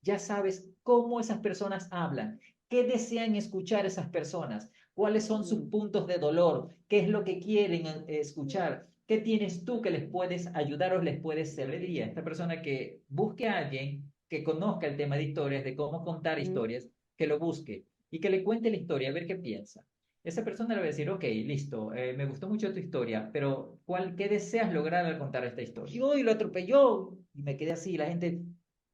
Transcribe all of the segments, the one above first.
ya sabes cómo esas personas hablan, qué desean escuchar esas personas, cuáles son sus Mm. puntos de dolor, qué es lo que quieren escuchar, qué tienes tú que les puedes ayudar o les puedes servir. A esta persona que busque a alguien que conozca el tema de historias, de cómo contar Mm. historias, que lo busque y que le cuente la historia, a ver qué piensa. Esa persona le va a decir, ok, listo, me gustó mucho tu historia, pero ¿qué deseas lograr al contar esta historia? Y hoy lo atropelló y me quedé así, la gente,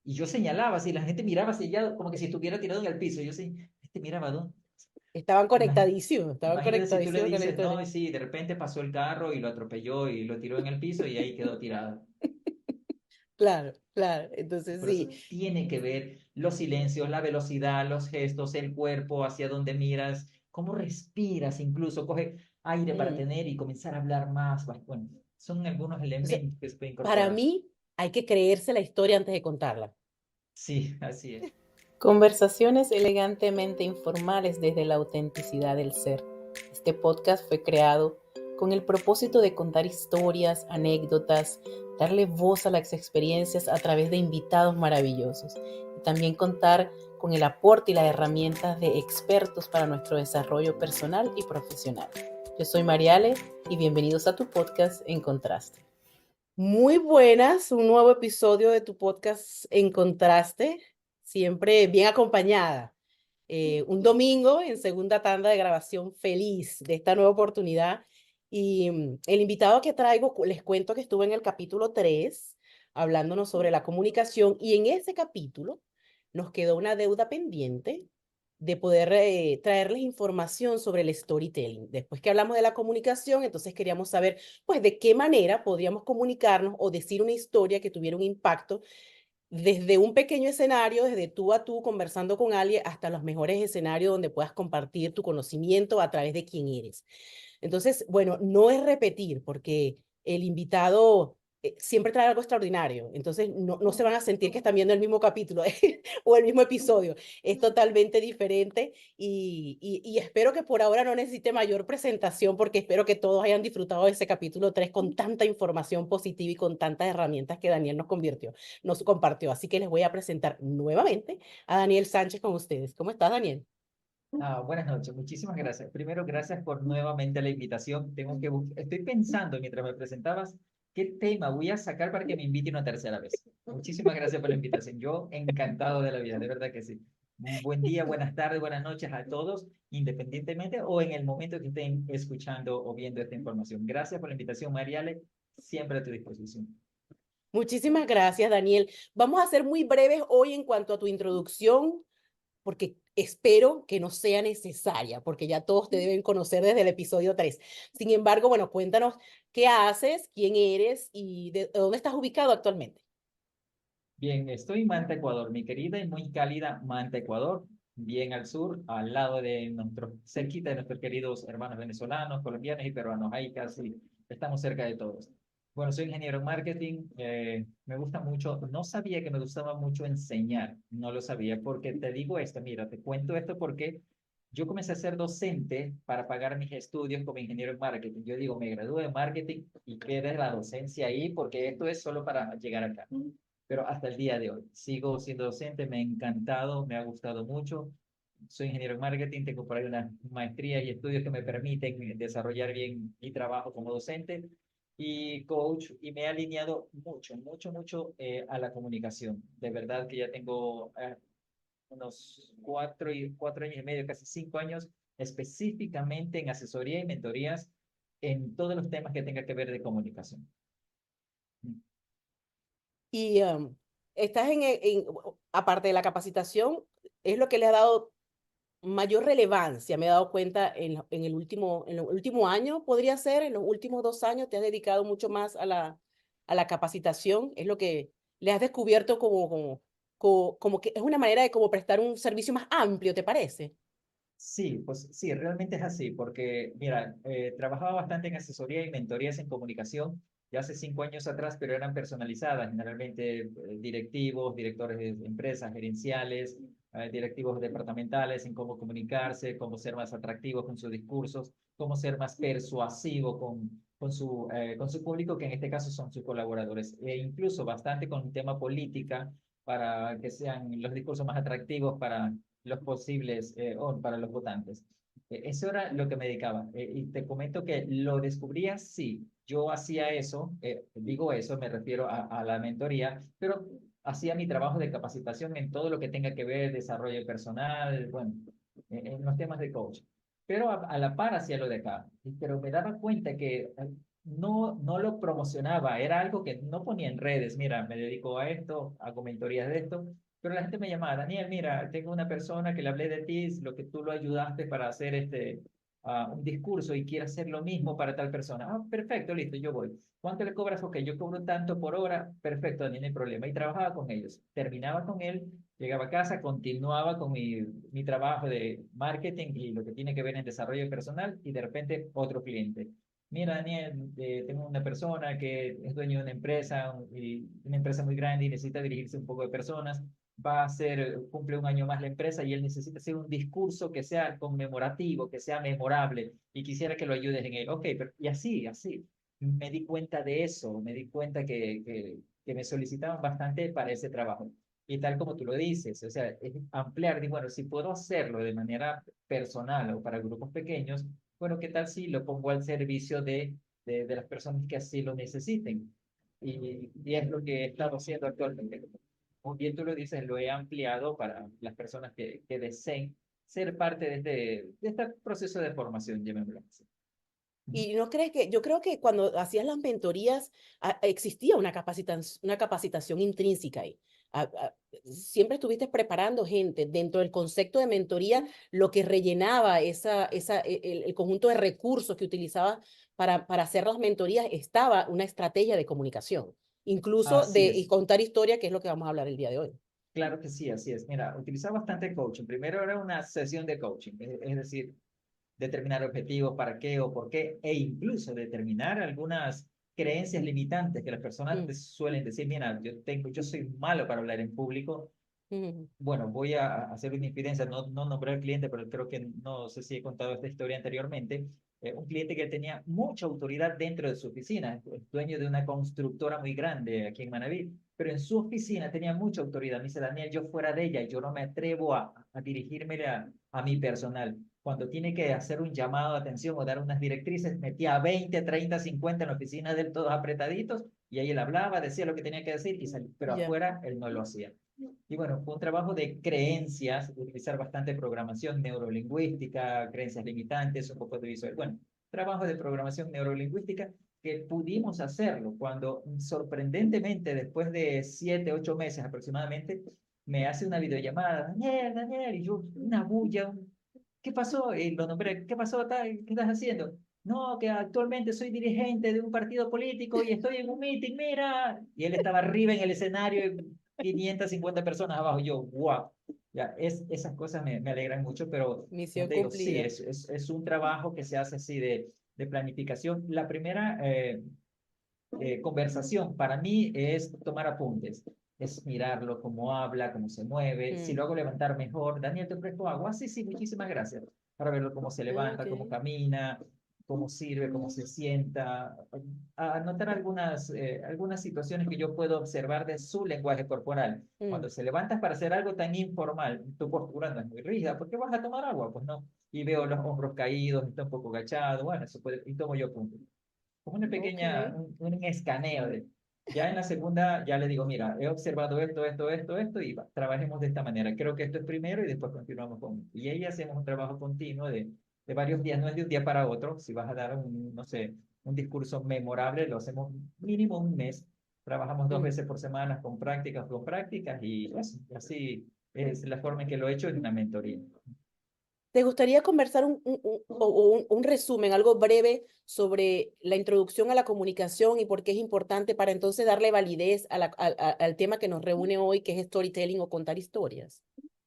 y yo señalaba así, la gente miraba hacia allá como que si estuviera tirado en el piso. Yo sí, este miraba, ¿dónde? Imagi- Estaban Imagínate si tú le conectadísimos con la dices, no, historia. y sí, de repente pasó el carro y lo atropelló y lo tiró en el piso y ahí quedó tirado. Claro, claro. Entonces Por sí. eso tiene que ver los silencios, la velocidad, los gestos, el cuerpo, hacia dónde miras, cómo respiras, incluso coge aire para Mm. tener y comenzar a hablar más. Bueno, son algunos Entonces, elementos que se pueden para incorporar. mí hay que creerse la historia antes de contarla. Sí, así es. Conversaciones elegantemente informales desde la autenticidad del ser. Este podcast fue creado con el propósito de contar historias, anécdotas, darle voz a las experiencias a través de invitados maravillosos y también contar con el aporte y las herramientas de expertos para nuestro desarrollo personal y profesional. Yo soy Mariale y bienvenidos a tu podcast En Contraste. Muy buenas, un nuevo episodio de tu podcast En Contraste, siempre bien acompañada. Un domingo en segunda tanda de grabación, feliz de esta nueva oportunidad. Y el invitado que traigo, les cuento que estuve en el capítulo 3 hablándonos sobre la comunicación y en ese capítulo nos quedó una deuda pendiente de poder traerles información sobre el storytelling. Después que hablamos de la comunicación, entonces queríamos saber pues de qué manera podríamos comunicarnos o decir una historia que tuviera un impacto desde un pequeño escenario, desde tú a tú conversando con alguien, hasta los mejores escenarios donde puedas compartir tu conocimiento a través de quién eres. Entonces, bueno, no es repetir, porque el invitado siempre trae algo extraordinario. Entonces, no se van a sentir que están viendo el mismo capítulo o el mismo episodio. Es totalmente diferente y espero que por ahora no necesite mayor presentación, porque espero que todos hayan disfrutado de ese capítulo 3 con tanta información positiva y con tantas herramientas que Daniel nos compartió. Así que les voy a presentar nuevamente a Daniel Sánchez con ustedes. ¿Cómo estás, Daniel? Buenas noches, muchísimas gracias. Primero, gracias por nuevamente la invitación. Estoy pensando mientras me presentabas qué tema voy a sacar para que me invite una tercera vez. Muchísimas gracias por la invitación. Yo encantado de la vida, de verdad que sí. Un buen día, buenas tardes, buenas noches a todos, independientemente o en el momento que estén escuchando o viendo esta información. Gracias por la invitación, Mariale, siempre a tu disposición. Muchísimas gracias, Daniel. Vamos a ser muy breves hoy en cuanto a tu introducción, porque espero que no sea necesaria, porque ya todos te deben conocer desde el episodio 3. Sin embargo, bueno, cuéntanos qué haces, quién eres y de dónde estás ubicado actualmente. Bien, estoy en Manta, Ecuador, mi querida y muy cálida Manta, Ecuador, bien al sur, al lado de cerquita de nuestros queridos hermanos venezolanos, colombianos y peruanos, ahí casi estamos cerca de todos. Bueno, soy ingeniero en marketing, me gusta mucho, no sabía que me gustaba mucho enseñar, no lo sabía, porque te digo esto, mira, te cuento esto porque yo comencé a ser docente para pagar mis estudios como ingeniero en marketing. Yo digo, me gradué de marketing y quedé la docencia ahí porque esto es solo para llegar acá, pero hasta el día de hoy sigo siendo docente, me ha encantado, me ha gustado mucho. Soy ingeniero en marketing, tengo por ahí una maestría y estudios que me permiten desarrollar bien mi trabajo como docente y coach, y me he alineado mucho, mucho, mucho a la comunicación. De verdad que ya tengo unos 4 años y medio, casi 5 años, específicamente en asesoría y mentorías en todos los temas que tenga que ver de comunicación. Y estás aparte de la capacitación, es lo que le ha dado mayor relevancia, me he dado cuenta en el último año, podría ser, en los últimos 2 años te has dedicado mucho más a la capacitación, es lo que le has descubierto como que es una manera de como prestar un servicio más amplio, ¿te parece? Sí, pues sí, realmente es así, porque mira, trabajaba bastante en asesoría y mentorías en comunicación ya hace 5 años atrás, pero eran personalizadas, generalmente directivos, directores de empresas, gerenciales, directivos departamentales, en cómo comunicarse, cómo ser más atractivos con sus discursos, cómo ser más persuasivo con su público, que en este caso son sus colaboradores, e incluso bastante con el tema política para que sean los discursos más atractivos para los posibles o para los votantes. Eso era lo que me dedicaba. Y te comento que lo descubrí así. Yo hacía eso, digo eso, me refiero a la mentoría, pero hacía mi trabajo de capacitación en todo lo que tenga que ver desarrollo personal, bueno, en los temas de coach. Pero a la par hacía lo de acá. Pero me daba cuenta que no lo promocionaba, era algo que no ponía en redes. Mira, me dedico a esto, hago mentorías de esto, pero la gente me llamaba, Daniel, mira, tengo una persona que le hablé de ti, lo que tú lo ayudaste para hacer un discurso y quiere hacer lo mismo para tal persona. Ah, perfecto, listo, yo voy. ¿Cuánto le cobras? Ok, yo cobro tanto por hora. Perfecto, Daniel, no hay problema. Y trabajaba con ellos. Terminaba con él, llegaba a casa, continuaba con mi trabajo de marketing y lo que tiene que ver en desarrollo personal y de repente otro cliente. Mira, Daniel, tengo una persona que es dueño de una empresa, y una empresa muy grande y necesita dirigirse un poco de personas. Va a ser, cumple un año más la empresa y él necesita hacer un discurso que sea conmemorativo, que sea memorable y quisiera que lo ayudes en él. Ok, pero, y así, me di cuenta de eso, me di cuenta que me solicitaban bastante para ese trabajo. Y tal como tú lo dices, o sea, es ampliar, y bueno, si puedo hacerlo de manera personal o para grupos pequeños, bueno, ¿qué tal si lo pongo al servicio de las personas que así lo necesiten? Y es lo que he estado haciendo actualmente. Como bien tú lo dices, lo he ampliado para las personas que deseen ser parte de este proceso de formación, llamémoslo así. Y no crees que, yo creo que cuando hacías las mentorías existía una capacitación intrínseca ahí. Siempre estuviste preparando gente dentro del concepto de mentoría, lo que rellenaba el conjunto de recursos que utilizabas para hacer las mentorías, estaba una estrategia de comunicación, incluso Así de es. contar historia, que es lo que vamos a hablar el día de hoy. Claro que sí, así es. Mira, utilizaba bastante coaching. Primero era una sesión de coaching, es decir, determinar objetivos, para qué o por qué, e incluso determinar algunas creencias limitantes que las personas Mm, suelen decir, mira, yo soy malo para hablar en público. mm, Bueno, voy a hacer una infidencia, no nombré al cliente, pero creo que no sé si he contado esta historia anteriormente. Un cliente que tenía mucha autoridad dentro de su oficina, es dueño de una constructora muy grande aquí en Manaví, pero en su oficina tenía mucha autoridad. Me dice, Daniel, yo fuera de ella, yo no me atrevo a dirigirme a mi personal. Cuando tiene que hacer un llamado de atención o dar unas directrices, metía a 20, 30, 50 en la oficina de él, todos apretaditos, y ahí él hablaba, decía lo que tenía que decir, y salía, pero ya. afuera él no lo hacía. Y bueno, fue un trabajo de creencias, utilizar bastante programación neurolingüística, creencias limitantes, un poco de visual. Bueno, trabajo de programación neurolingüística que pudimos hacerlo cuando sorprendentemente después de 7, 8 meses aproximadamente, me hace una videollamada, Daniel, Daniel, y yo, una bulla, ¿qué pasó? Y lo nombré, ¿qué pasó? ¿Qué estás haciendo? No, que actualmente soy dirigente de un partido político y estoy en un meeting, mira. Y él estaba arriba en el escenario, 550 personas abajo. Yo, wow. Ya, esas cosas me alegran mucho, pero como Misión te digo, sí, cumplida. es un trabajo que se hace así de planificación. La primera conversación para mí es tomar apuntes, es mirarlo, cómo habla, cómo se mueve. Si Mm, lo hago levantar mejor, Daniel, te ofrezco agua. Sí, sí, muchísimas gracias. Para verlo cómo se levanta, cómo ok. camina, cómo sirve, cómo se sienta. A anotar algunas situaciones que yo puedo observar de su lenguaje corporal. Mm, Cuando se levantas para hacer algo tan informal, tu postura no es muy rígida. ¿Por qué vas a tomar agua? Pues no. Y veo los hombros caídos, está un poco agachado. Bueno, eso puede, y tomo yo punto como una ok. pequeña, un escaneo de, ya en la segunda, ya le digo, mira, he observado esto, y trabajemos de esta manera. Creo que esto es primero y después continuamos con, y ahí hacemos un trabajo continuo de varios días, no es de un día para otro, si vas a dar no sé, un discurso memorable, lo hacemos mínimo un mes, trabajamos dos Mm. veces por semana con prácticas, y así es la forma en que lo he hecho en una mentoría. ¿Te gustaría conversar un resumen, algo breve sobre la introducción a la comunicación y por qué es importante para entonces darle validez al tema que nos reúne hoy, que es storytelling o contar historias?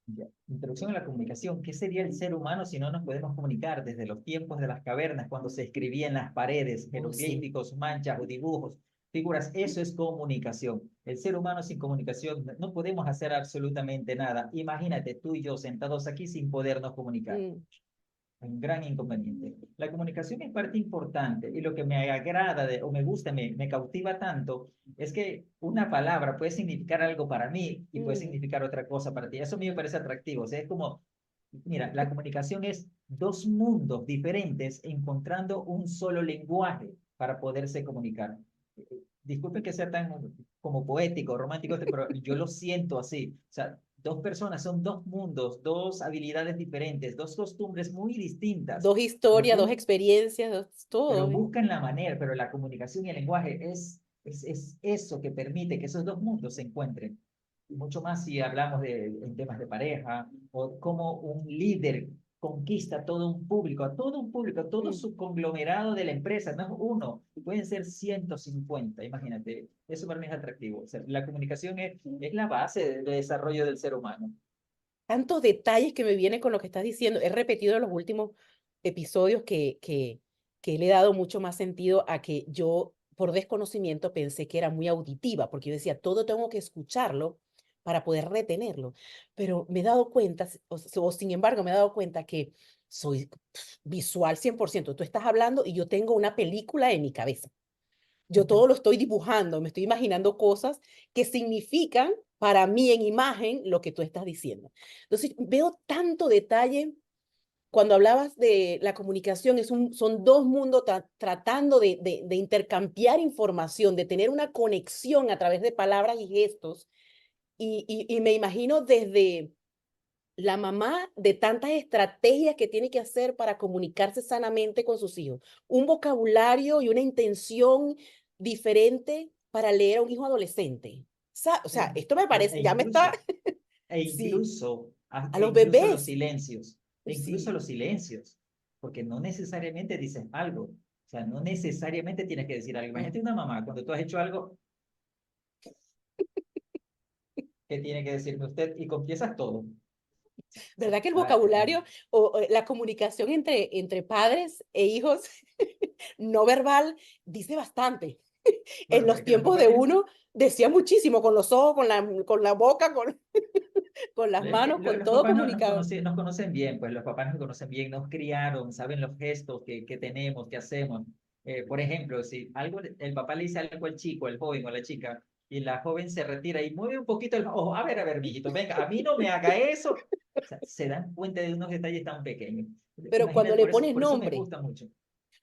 Ya. Introducción a la comunicación. ¿Qué sería el ser humano si no nos podemos comunicar desde los tiempos de las cavernas, cuando se escribía en las paredes, Oh, sí. jeroglíficos, manchas o dibujos, figuras? Eso es comunicación. El ser humano sin comunicación no podemos hacer absolutamente nada. Imagínate tú y yo sentados aquí sin podernos comunicar. Mm. un gran inconveniente. La comunicación es parte importante y lo que me agrada o me gusta, me cautiva tanto, es que una palabra puede significar algo para mí y puede Mm, significar otra cosa para ti. Eso a mí me parece atractivo. O sea, es como, mira, la comunicación es dos mundos diferentes encontrando un solo lenguaje para poderse comunicar. Disculpen que sea tan como poético, romántico, pero yo lo siento así. O sea, dos personas son dos mundos, dos habilidades diferentes, dos costumbres muy distintas, dos pero, historias, dos experiencias, pero todo. buscan la manera, pero la comunicación y el lenguaje es eso que permite que esos dos mundos se encuentren. Mucho más si hablamos en temas de pareja o cómo un líder conquista todo un público, todo Mm. su conglomerado de la empresa, no es uno, pueden ser 150, imagínate, eso para mí es atractivo. O sea, la comunicación es la base de desarrollo del ser humano. Tantos detalles que me vienen con lo que estás diciendo. He repetido en los últimos episodios que le he dado mucho más sentido a que yo, por desconocimiento, pensé que era muy auditiva, porque yo decía, todo tengo que escucharlo para poder retenerlo. Pero me he dado cuenta, o sin embargo, me he dado cuenta que soy visual 100%. Tú estás hablando y yo tengo una película en mi cabeza. Yo todo lo estoy dibujando, me estoy imaginando cosas que significan para mí en imagen lo que tú estás diciendo. Entonces, veo tanto detalle cuando hablabas de la comunicación, son dos mundos tratando de intercambiar información, de tener una conexión a través de palabras y gestos. Y me imagino desde la mamá de tantas estrategias que tiene que hacer para comunicarse sanamente con sus hijos, un vocabulario y una intención diferente para leer a un hijo adolescente. O sea, esto me E, parece, e ya me está, incluso, e sí, incluso, a e los incluso los bebés, silencios, e incluso sí. los silencios, porque no necesariamente dicen algo, o sea, no necesariamente tienes que decir algo. Mm. Imagínate una mamá, cuando tú has hecho algo, ¿qué tiene que decirme usted? Y confiesas todo. ¿Verdad que el Ah, vocabulario o la comunicación entre padres e hijos no verbal dice bastante? En bueno, pero los es que los tiempos de papás, uno decía muchísimo, con los ojos, con la boca, con las es que manos, con los todo papás comunicado. nos conocen bien, pues los papás nos conocen bien, nos criaron, saben los gestos que tenemos, que hacemos. Por ejemplo, si algo, el papá le dice algo al chico, al joven o a la chica, y la joven se retira y mueve un poquito el ojo, a ver, mijito, venga, a mí no me haga eso. O sea, se dan cuenta de unos detalles tan pequeños. Pero cuando Imagínate, le pones por eso me nombre, gusta mucho.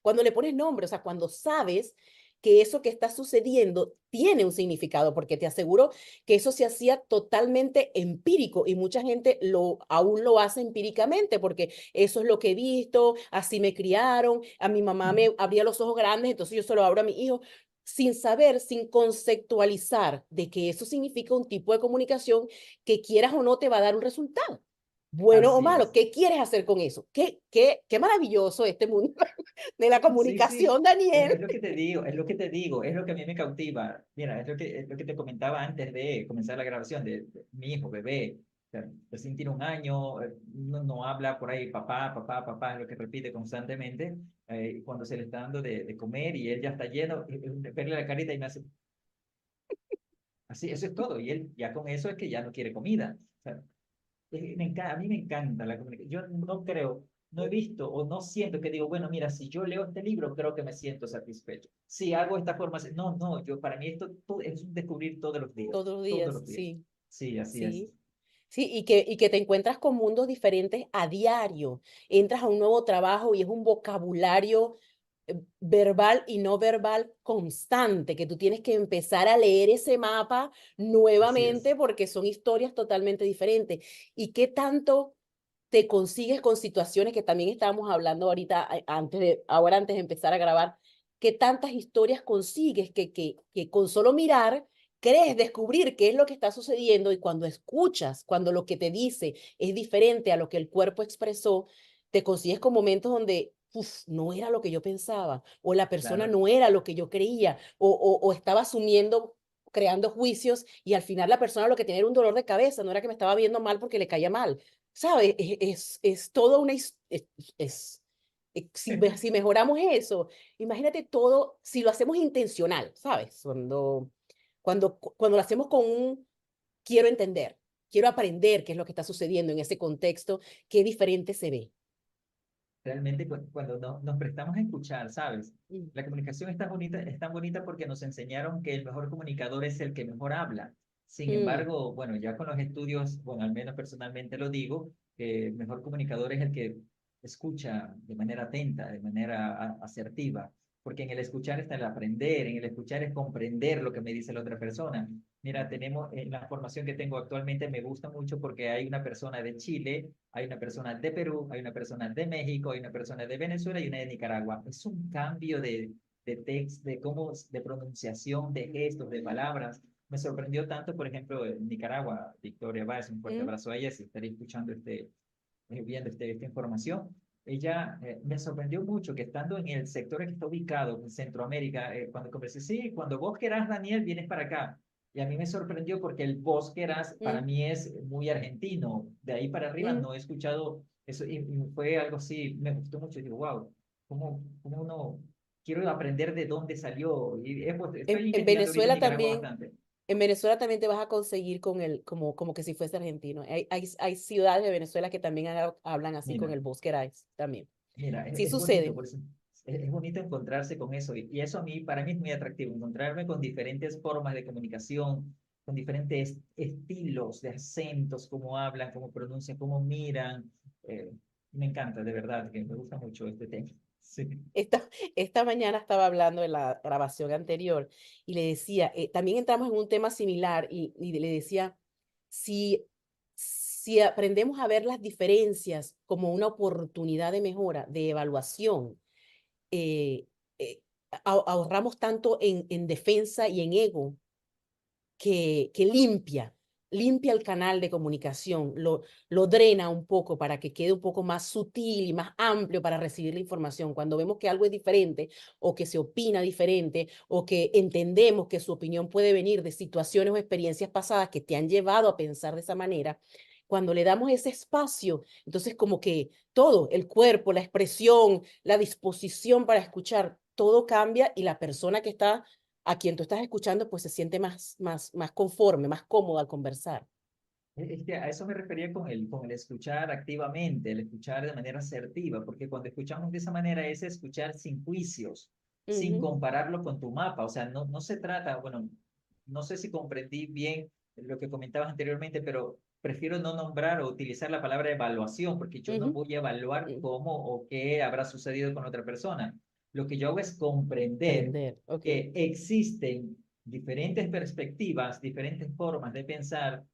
cuando le pones nombre, o sea, cuando sabes que eso que está sucediendo tiene un significado, porque te aseguro que eso se hacía totalmente empírico y mucha gente aún lo hace empíricamente, porque eso es lo que he visto, así me criaron, a mi mamá me abría los ojos grandes, entonces yo se lo abro a mi hijo, sin saber, sin conceptualizar de que eso significa un tipo de comunicación que quieras o no te va a dar un resultado. Bueno o Así malo, es. ¿qué quieres hacer con eso? Qué maravilloso este mundo de la Sí, sí, comunicación, Daniel. es lo que te digo, es lo que te digo, es lo que a mí me cautiva. Mira, es lo que te comentaba antes de comenzar la grabación de mi hijo, bebé. O sea, recién tiene un año, no habla por ahí, papá, papá, papá, es lo que repite constantemente. Cuando se le está dando de comer y él ya está lleno, verle la carita y me hace así, eso es todo. Y él ya con eso es que ya no quiere comida. O sea, a mí me encanta la comunicación. Yo no creo, no he visto o no siento que digo, bueno, mira, si yo leo este libro, creo que me siento satisfecho. Si hago esta forma, no, para mí esto es un descubrir Todos los todos días, los días. sí, Sí, así es. sí. Sí, y que te encuentras con mundos diferentes a diario. Entras a un nuevo trabajo y es un vocabulario verbal y no verbal constante, que tú tienes que empezar a leer ese mapa Así es. nuevamente porque son historias totalmente diferentes. ¿Y qué tanto te consigues con situaciones que también estábamos hablando ahorita, ahora antes de empezar a grabar? ¿Qué tantas historias consigues que con solo mirar crees descubrir qué es lo que está sucediendo y cuando escuchas, cuando lo que te dice es diferente a lo que el cuerpo expresó, te consigues con momentos donde uf, no era lo que yo pensaba, o la persona Claro, no era lo que yo creía, o estaba asumiendo, creando juicios, y al final la persona lo que tenía era un dolor de cabeza, no era que me estaba viendo mal porque le caía mal. ¿Sabes? Es toda una... si mejoramos eso, imagínate todo, si lo hacemos intencional, ¿sabes? Cuando lo hacemos con un quiero entender, quiero aprender qué es lo que está sucediendo en ese contexto, qué diferente se ve. realmente cuando nos prestamos a escuchar, ¿sabes? Mm, La comunicación es tan bonita porque nos enseñaron que el mejor comunicador es el que mejor habla. Sin mm, embargo, bueno, ya con los estudios, bueno, al menos personalmente lo digo, que el mejor comunicador es el que escucha de manera atenta, de manera asertiva, porque en el escuchar está el aprender, en el escuchar es comprender lo que me dice la otra persona. Mira, tenemos en la formación que tengo actualmente me gusta mucho porque hay una persona de Chile, hay una persona de Perú, hay una persona de México, hay una persona de Venezuela y una de Nicaragua. Es un cambio de texto, de cómo, de pronunciación, de gestos, de palabras. Me sorprendió tanto, por ejemplo, en Nicaragua, Victoria Báez, un fuerte mm, abrazo a ella, si estaría escuchando viendo esta información. Ella me sorprendió mucho que estando en el sector en que está ubicado, en Centroamérica, cuando conversé, sí, cuando vos querás, Daniel, vienes para acá. Y a mí me sorprendió porque el vos querás para mm, mí es muy argentino. De ahí para arriba mm. no he escuchado eso y fue algo así, me gustó mucho. Digo, wow, ¿cómo uno quiero aprender de dónde salió? Y pues, estoy En investigando ahorita en Venezuela Nicaragua también, bastante. en Venezuela también te vas a conseguir con como que si fuese argentino. Hay ciudades de Venezuela que también hablan así con Mira, el voz queráis también. Mira, Sí es bonito, sucede. por eso es bonito encontrarse con eso y eso a mí, para mí es muy atractivo, encontrarme con diferentes formas de comunicación, con diferentes estilos de acentos, cómo hablan, cómo pronuncian, cómo miran. eh, Me encanta, de verdad, que me gusta mucho este tema. Sí. Esta mañana estaba hablando en la grabación anterior y le decía, también entramos en un tema similar y le decía, si, si aprendemos a ver las diferencias como una oportunidad de mejora, de evaluación, eh, eh, ahorramos tanto en defensa y en ego que limpia el canal de comunicación, lo drena un poco para que quede un poco más sutil y más amplio para recibir la información. Cuando vemos que algo es diferente o que se opina diferente o que entendemos que su opinión puede venir de situaciones o experiencias pasadas que te han llevado a pensar de esa manera, cuando le damos ese espacio, entonces como que todo, el cuerpo, la expresión, la disposición para escuchar, todo cambia y la persona que está a quien tú estás escuchando, pues se siente más conforme, más cómodo al conversar. Es que a eso me refería con el escuchar activamente, el escuchar de manera asertiva, porque cuando escuchamos de esa manera es escuchar sin juicios, sin Ujú, compararlo con tu mapa. O sea, no se trata, bueno, no sé si comprendí bien lo que comentabas anteriormente, pero prefiero no nombrar o utilizar la palabra evaluación, porque yo no ujú, voy a evaluar ujú. cómo o qué habrá sucedido con otra persona. Lo que yo hago es comprender Aprender, ok. que existen diferentes perspectivas, diferentes formas de pensar.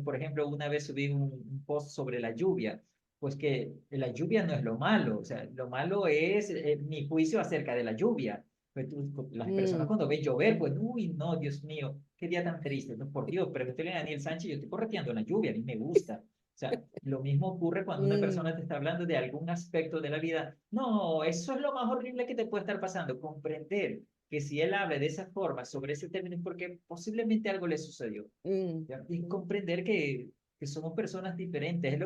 Por ejemplo, una vez subí un post sobre la lluvia, pues que la lluvia no es lo malo, o sea, lo malo es mi juicio acerca de la lluvia. Pues las personas Mm, cuando ven llover, pues, uy, no, Dios mío, qué día tan triste. No, por Dios, pregúntale a Daniel Sánchez, yo estoy correteando en la lluvia, a mí me gusta. O sea, lo mismo ocurre cuando una mm, persona te está hablando de algún aspecto de la vida. No, eso es lo más horrible que te puede estar pasando, comprender que si él habla de esa forma sobre ese término es porque posiblemente algo le sucedió. mm, ¿Ya? Y mm, comprender que somos personas diferentes.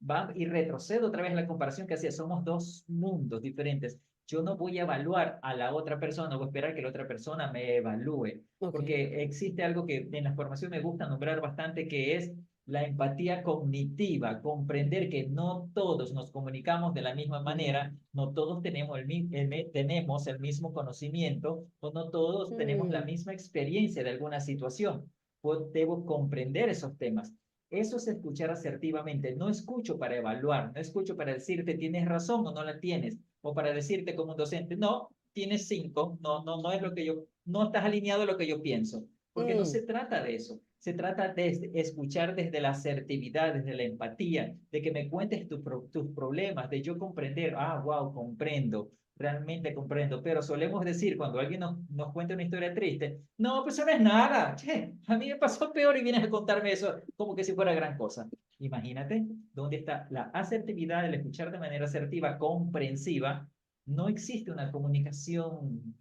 Va, y retrocedo otra vez la comparación que hacía. Somos dos mundos diferentes. Yo no voy a evaluar a la otra persona, voy a esperar que la otra persona me evalúe, ok. porque existe algo que en la formación me gusta nombrar bastante, que es la empatía cognitiva, comprender que no todos nos comunicamos de la misma Mm, manera, no todos tenemos el mismo conocimiento o no todos tenemos la mm, misma experiencia de alguna situación. Pues debo comprender esos temas. Eso es escuchar asertivamente. No escucho para evaluar, no escucho para decirte tienes razón o no la tienes, o para decirte como un docente, no, tienes cinco, no es lo que yo, no estás alineado a lo que yo pienso, porque no mm, se trata de eso. Se trata de escuchar desde la asertividad, desde la empatía, de que me cuentes tus problemas, de yo comprender, wow, comprendo, realmente comprendo, pero solemos decir cuando alguien nos cuenta una historia triste, no, pues eso no es nada, che, a mí me pasó peor y vienes a contarme eso como que si fuera gran cosa. Imagínate dónde está la asertividad, el escuchar de manera asertiva, comprensiva. No existe una comunicación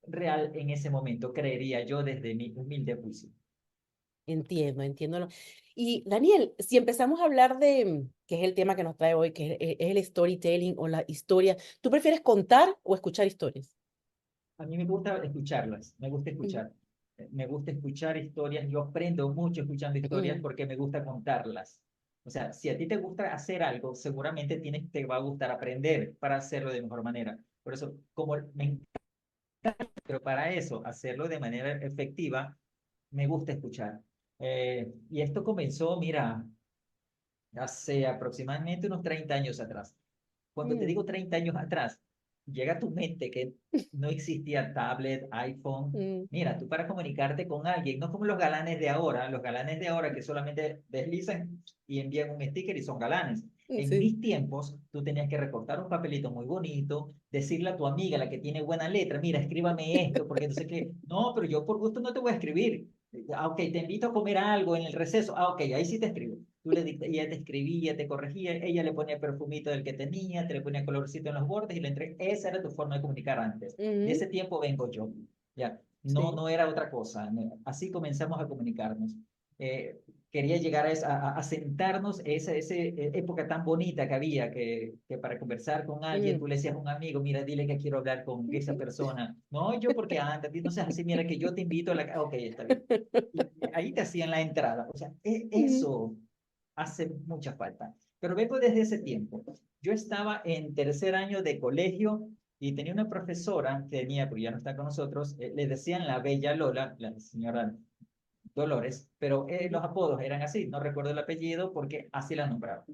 real en ese momento, creería yo desde mi humilde juicio. entiendo, entiendo. Y Daniel, si empezamos a hablar de, que es el tema que nos trae hoy, que es el storytelling o la historia, ¿tú prefieres contar o escuchar historias? A mí me gusta escucharlas, me gusta Ujú, escuchar. Me gusta escuchar historias, yo aprendo mucho escuchando historias ujú, porque me gusta contarlas. O sea, si a ti te gusta hacer algo, seguramente te va a gustar aprender para hacerlo de mejor manera. Por eso, como me pero para eso, hacerlo de manera efectiva, me gusta escuchar. Y esto comenzó, mira, hace aproximadamente unos 30 años atrás. Cuando te Mm, digo 30 años atrás, llega a tu mente que no existía tablet, iPhone. mm, Mira, tú para comunicarte con alguien, no como los galanes de ahora que solamente deslizan y envían un sticker y son galanes. En sí. mis tiempos, tú tenías que recortar un papelito muy bonito, decirle a tu amiga, la que tiene buena letra, mira, escríbame esto, porque no sé qué, no, pero yo por gusto no te voy a escribir. Ah, ok, te invito a comer algo en el receso. Ah, ok, ahí sí te escribo. Tú le dictas, ella te escribía, te corregía, ella le ponía perfumito del que tenía, te le ponía colorcito en los bordes y le entregué. Esa era tu forma de comunicar antes. De Ujú, ese tiempo vengo yo. Ya, no, sí. no era otra cosa. Así comenzamos a comunicarnos. Eh, Quería llegar a sentarnos, esa época tan bonita que había, que para conversar con alguien, Mm, tú le decías a un amigo, mira, dile que quiero hablar con esa persona. No, yo porque antes, no seas así, mira que yo te invito a la... Ok, está bien. Y ahí te hacían la entrada. O sea, mm, eso hace mucha falta. Pero vengo desde ese tiempo. Yo estaba en tercer año de colegio y tenía una profesora, tenía, porque ya no está con nosotros, le decían la Bella Lola, la señora Dolores, pero ujú, los apodos eran así, no recuerdo el apellido porque así la nombraba.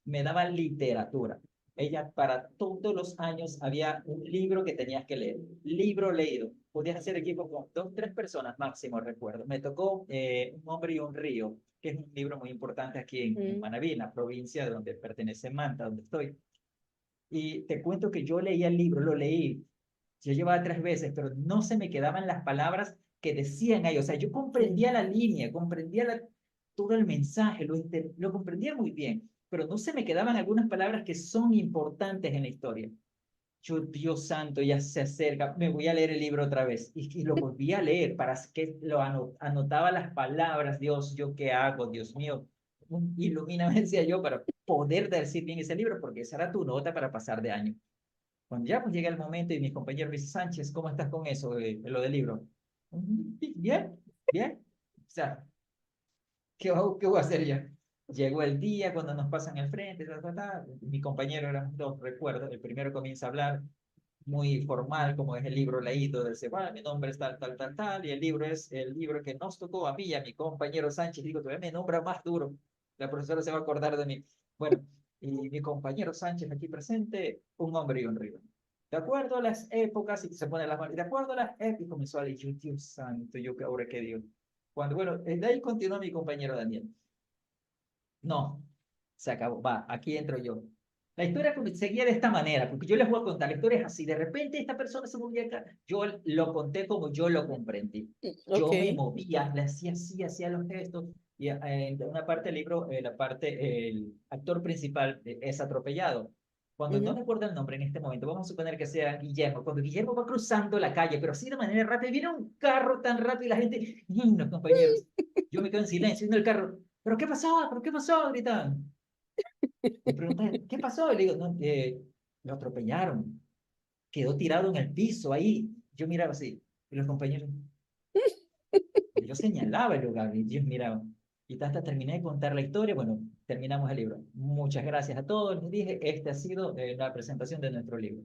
Me daba literatura. Ella para todos los años había un libro que tenías que leer, libro leído. Podías hacer equipo con dos, tres personas máximo, recuerdo. Me tocó Un hombre y un río, que es un libro muy importante aquí en mm, Manabí, en la provincia de donde pertenece Manta, donde estoy. Y te cuento que yo leía el libro, lo leí, yo llevaba 3 veces, pero no se me quedaban las palabras que decían ahí. O sea, yo mm. comprendía la línea, comprendía todo el mensaje, lo comprendía muy bien, pero no se me quedaban algunas palabras que son importantes en la historia. Yo, Dios santo, ya se acerca, me voy a leer el libro otra vez. Y lo volví a leer para que anotaba las palabras. Dios, ¿yo qué hago? Dios mío, ilumíname, decía yo, para poder decir bien ese libro, porque esa era tu nota para pasar de año. Cuando ya pues llega el momento y mis compañeros me dicen, Sánchez, ¿cómo estás con eso de lo del libro? Bien, bien. O sea, ¿qué voy a hacer ya? Llegó el día cuando nos pasan al frente, mi compañero eran dos, recuerdo, el primero comienza a hablar muy formal, como es el libro leído, dice, bueno, mi nombre es tal, tal, tal, tal, y el libro es el libro que nos tocó a mí y a mi compañero Sánchez, digo, todavía me nombra más duro, la profesora se va a acordar de mí. Bueno, y mi compañero Sánchez aquí presente, un hombre y un río. De acuerdo a las épocas, y se pone las manos, de acuerdo a las épocas, y comenzó a decir, Dios santo, yo que ahora qué digo. Cuando, bueno, de ahí continuó mi compañero Daniel. No, se acabó. Va, aquí entro yo. La historia seguía de esta manera, porque yo les voy a contar, la historia es así. De repente esta persona se movía acá. Yo lo conté como yo lo comprendí. Ok. Yo me movía, le hacía así, hacía los gestos. Y en una parte del libro, el actor principal es atropellado. Cuando no Ujú. recuerdo el nombre en este momento, vamos a suponer que sea Guillermo. Cuando Guillermo va cruzando la calle, pero así de manera rápida, viene un carro tan rápido y la gente, los compañeros, yo me quedo en silencio en el carro. ¿Pero qué pasó? ¿Pero qué pasó? Gritaban. Le pregunté, ¿qué pasó? Y le digo, no, lo atropellaron. Quedó tirado en el piso ahí. Yo miraba así. Y los compañeros, yo señalaba el lugar y ellos miraban. Y hasta terminé de contar la historia. Bueno, terminamos el libro. Muchas gracias a todos. Les dije, esta ha sido la presentación de nuestro libro.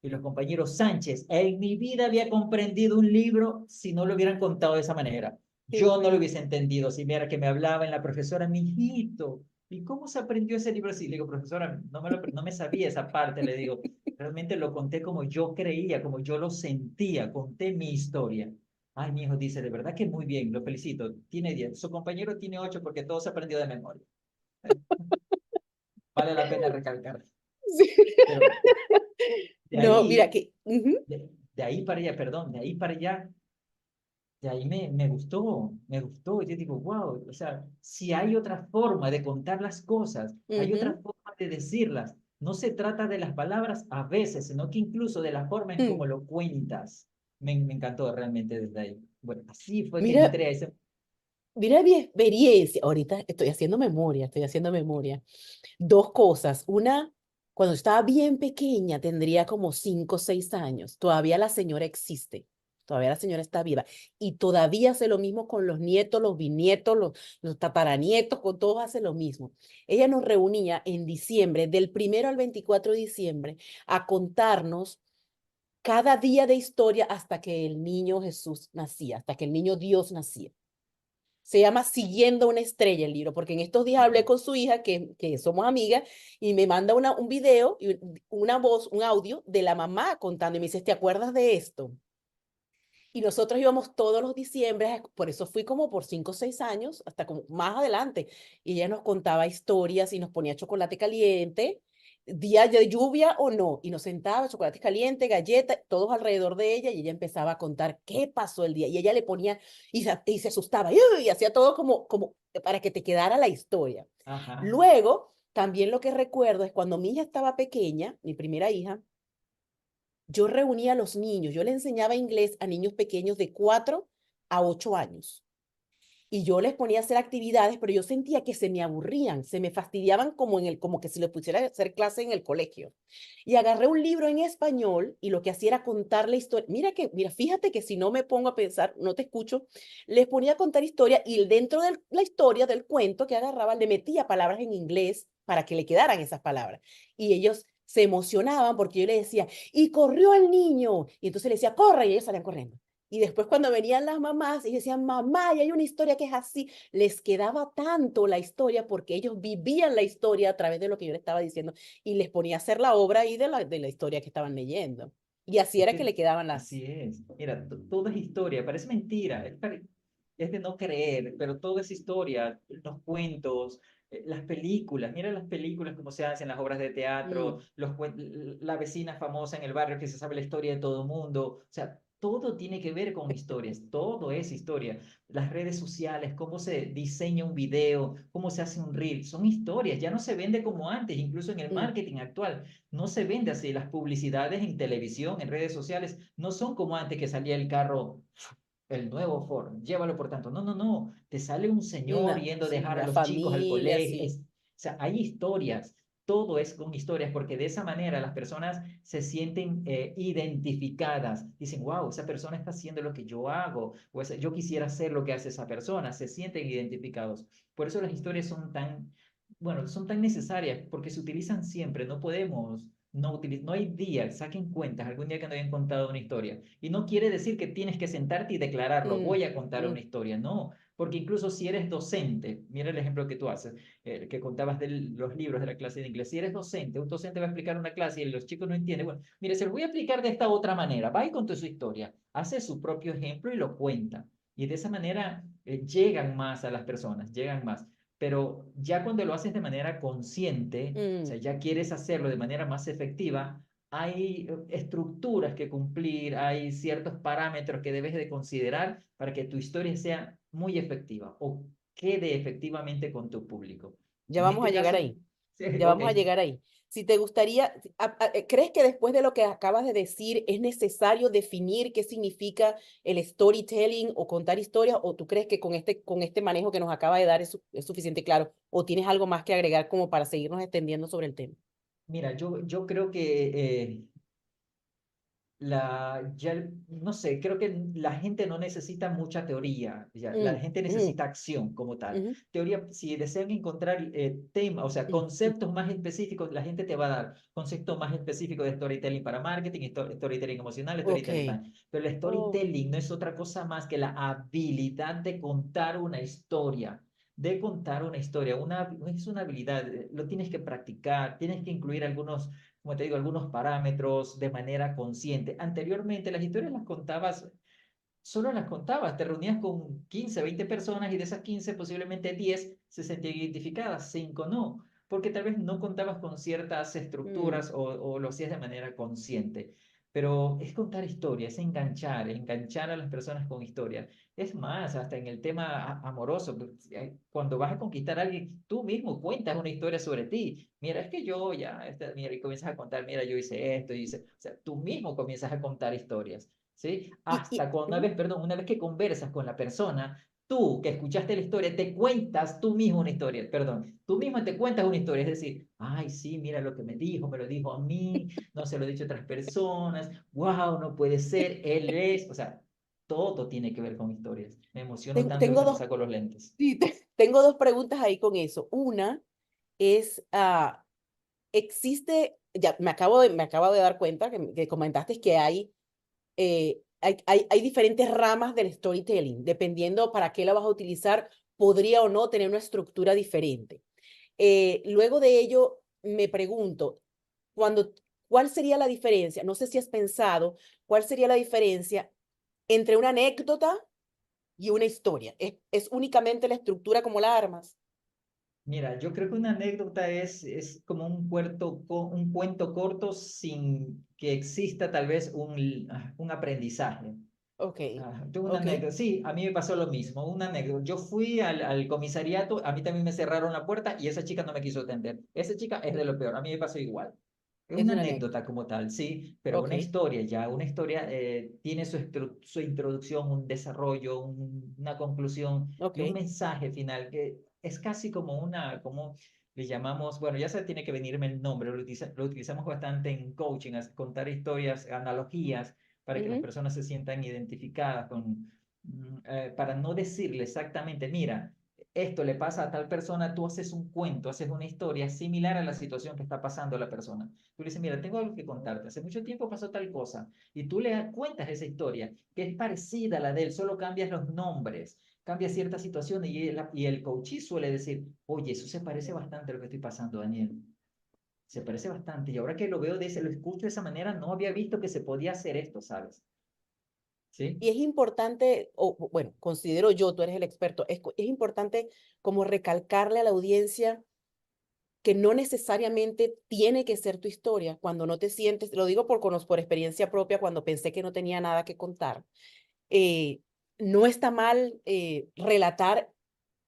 Y los compañeros Sánchez, en mi vida había comprendido un libro si no lo hubieran contado de esa manera. Qué Yo no lo bueno. hubiese entendido si mira que me hablaba en la profesora, mi hijito. ¿Y cómo se aprendió ese libro así? Le digo, profesora, no me sabía esa parte. Le digo, realmente lo conté como yo creía, como yo lo sentía. Conté mi historia. Ay, mi hijo dice, de verdad que muy bien, lo felicito. Tiene 10. Su compañero tiene 8 porque todo se aprendió de memoria. Vale la pena recalcar. Sí. Pero de No, mira ahí que, ujú, de ahí para allá, perdón, de ahí para allá, de ahí me gustó, me gustó. Y yo digo, wow, o sea, si hay otra forma de contar las cosas, hay otra ujú, forma de decirlas. No se trata de las palabras a veces, sino que incluso de la forma en cómo mm. lo cuentas. Me encantó realmente desde ahí. Bueno, así fue que Mira, entré a ese... mira mi experiencia. Ahorita estoy haciendo memoria, estoy haciendo memoria. Dos cosas. Una, cuando estaba bien pequeña, tendría como 5 o 6 años. Todavía la señora existe. Todavía la señora está viva. Y todavía hace lo mismo con los nietos, los bisnietos, los tataranietos, con todos hace lo mismo. Ella nos reunía en diciembre, del 1 al 24 de diciembre, a contarnos cada día de historia hasta que el niño Jesús nacía, hasta que el niño Dios nacía. Se llama Siguiendo una estrella el libro, porque en estos días hablé con su hija, que somos amigas, y me manda un video, y una voz, un audio de la mamá contando, y me dice, ¿te acuerdas de esto? Y nosotros íbamos todos los diciembres, por eso fui como por 5 o 6 años, hasta como más adelante. Y ella nos contaba historias y nos ponía chocolate caliente, día de lluvia o no. Y nos sentaba, chocolate caliente, galleta, todos alrededor de ella. Y ella empezaba a contar qué pasó el día. Y ella le ponía, y se asustaba, y hacía todo como para que te quedara la historia. Ajá. Luego, también lo que recuerdo es cuando mi hija estaba pequeña, mi primera hija, yo reunía a los niños, yo le enseñaba inglés a niños pequeños de 4 a 8 años. Y yo les ponía a hacer actividades, pero yo sentía que se me aburrían, se me fastidiaban como que si les pusiera a hacer clase en el colegio. Y agarré un libro en español y lo que hacía era contar la historia. Mira, fíjate que si no me pongo a pensar, no te escucho, les ponía a contar historia y dentro de la historia del cuento que agarraba le metía palabras en inglés para que le quedaran esas palabras. Y ellos se emocionaban porque yo le decía, y corrió el niño. Y entonces le decía, corre, y ellos salían corriendo. Y después cuando venían las mamás y decían, mamá, y hay una historia que es así, les quedaba tanto la historia porque ellos vivían la historia a través de lo que yo les estaba diciendo y les ponía a hacer la obra ahí de la historia que estaban leyendo. Y así Es era que que le quedaban las... así es. Mira, todo es historia, parece mentira, es de no creer, pero todo es historia, los cuentos, las películas, mira las películas como se hacen, las obras de teatro, Mm, la vecina famosa en el barrio que se sabe la historia de todo el mundo, o sea, todo tiene que ver con historias, todo es historia. Las redes sociales, cómo se diseña un video, cómo se hace un reel, son historias, ya no se vende como antes, incluso en el mm, marketing actual. No se vende así. Las publicidades en televisión, en redes sociales, no son como antes que salía el carro, el nuevo Ford, llévalo por tanto. No, no, no. Te sale un señor yendo a sí, dejar a la los chicos al familia, colegio. sí. O sea, hay historias. Todo es con historias, porque de esa manera las personas se sienten identificadas. Dicen, wow, esa persona está haciendo lo que yo hago, o yo quisiera hacer lo que hace esa persona. Se sienten identificados. Por eso las historias son tan, bueno, son tan necesarias, porque se utilizan siempre. No podemos no hay día, saquen cuentas, algún día que no hayan contado una historia. Y no quiere decir que tienes que sentarte y declararlo, Mm, voy a contar mm, una historia, no, porque incluso si eres docente, mira el ejemplo que tú haces, que contabas de los libros de la clase de inglés, si eres docente, un docente va a explicar una clase y los chicos no entienden, bueno, mire, se los voy a explicar de esta otra manera, va y contó su historia, hace su propio ejemplo y lo cuenta. Y de esa manera llegan más a las personas, llegan más. Pero ya cuando lo haces de manera consciente, o sea, mm. ya quieres hacerlo de manera más efectiva, hay estructuras que cumplir, hay ciertos parámetros que debes de considerar para que tu historia sea muy efectiva o quede efectivamente con tu público. Ya En vamos a este llegar caso, ahí. sí, Ya ok. vamos a llegar ahí. Si te gustaría, ¿crees que después de lo que acabas de decir es necesario definir qué significa el storytelling o contar historias? ¿O tú crees que con este manejo que nos acaba de dar es suficiente claro? ¿O tienes algo más que agregar como para seguirnos extendiendo sobre el tema? Mira, yo creo que no sé, creo que la gente no necesita mucha teoría, ya, la Mm, gente mm, necesita acción como tal. ujú, Teoría, si desean encontrar temas, o sea, mm, mm. conceptos más específicos, la gente te va a dar conceptos más específicos de storytelling para marketing, storytelling emocional, Ok. storytelling para... Pero el Oh, storytelling no es otra cosa más que la habilidad de contar una historia. De contar una historia, es una habilidad, lo tienes que practicar, tienes que incluir algunos, como te digo, algunos parámetros de manera consciente. Anteriormente las historias las contabas, solo las contabas, te reunías con 15 20 personas y de esas 15 posiblemente 10 se sentían identificadas, 5 no, porque tal vez no contabas con ciertas mm. estructuras o lo hacías de manera consciente. Pero es contar historias, es enganchar a las personas con historias. Es más, hasta en el tema amoroso, pues, cuando vas a conquistar a alguien, tú mismo cuentas una historia sobre ti. Mira, es que yo ya, mira, y comienzas a contar, mira, yo hice esto, o sea, tú mismo comienzas a contar historias. ¿Sí? Hasta cuando Ujú. una vez que conversas con la persona, tú que escuchaste la historia, te cuentas tú mismo una historia, perdón, tú mismo te cuentas una historia, es decir, ay, sí, mira lo que me dijo, me lo dijo a mí, no se lo he dicho a otras personas, wow, no puede ser, él es, o sea, todo tiene que ver con historias. Me emociono Tengo, tanto que tengo se me dos, saco los lentes. sí, tengo dos preguntas ahí con eso. Una es, existe, ya me acabo de dar cuenta que comentaste que hay diferentes ramas del storytelling, dependiendo para qué la vas a utilizar, podría o no tener una estructura diferente. Luego de ello, me pregunto, cuando, ¿cuál sería la diferencia? No sé si has pensado, ¿cuál sería la diferencia entre una anécdota y una historia? Es únicamente la estructura como la armas? Mira, yo creo que una anécdota es como un cuento corto sin que exista tal vez un aprendizaje. Ok, Tengo una ok, anécdota. Sí, a mí me pasó lo mismo. Una anécdota. Yo fui al comisariato, a mí también me cerraron la puerta y esa chica no me quiso atender. Esa chica es de lo peor, a mí me pasó igual. Es es una una anécdota. anécdota como tal, sí, pero Ok, una historia ya, una historia tiene su introducción, un desarrollo, una conclusión y un ok. mensaje final que es casi como como le llamamos, bueno, ya se tiene que venirme el nombre, lo utilizamos bastante en coaching, contar historias, analogías, para que las Ujú, personas se sientan identificadas para no decirle exactamente, mira, esto le pasa a tal persona, tú haces un cuento, haces una historia similar a la situación que está pasando a la persona. Tú le dices, mira, tengo algo que contarte, hace mucho tiempo pasó tal cosa, y tú le cuentas esa historia, que es parecida a la de él, solo cambias los nombres, cambias ciertas situaciones, y el coachee suele decir, oye, eso se parece bastante a lo que estoy pasando, Daniel. Se parece bastante, y ahora que lo veo lo escucho de esa manera, no había visto que se podía hacer esto, ¿sabes? ¿Sí? y es importante, o bueno, considero yo, tú eres el experto, es importante como recalcarle a la audiencia que no necesariamente tiene que ser tu historia cuando no te sientes, lo digo por experiencia propia, cuando pensé que no tenía nada que contar. eh, no está mal relatar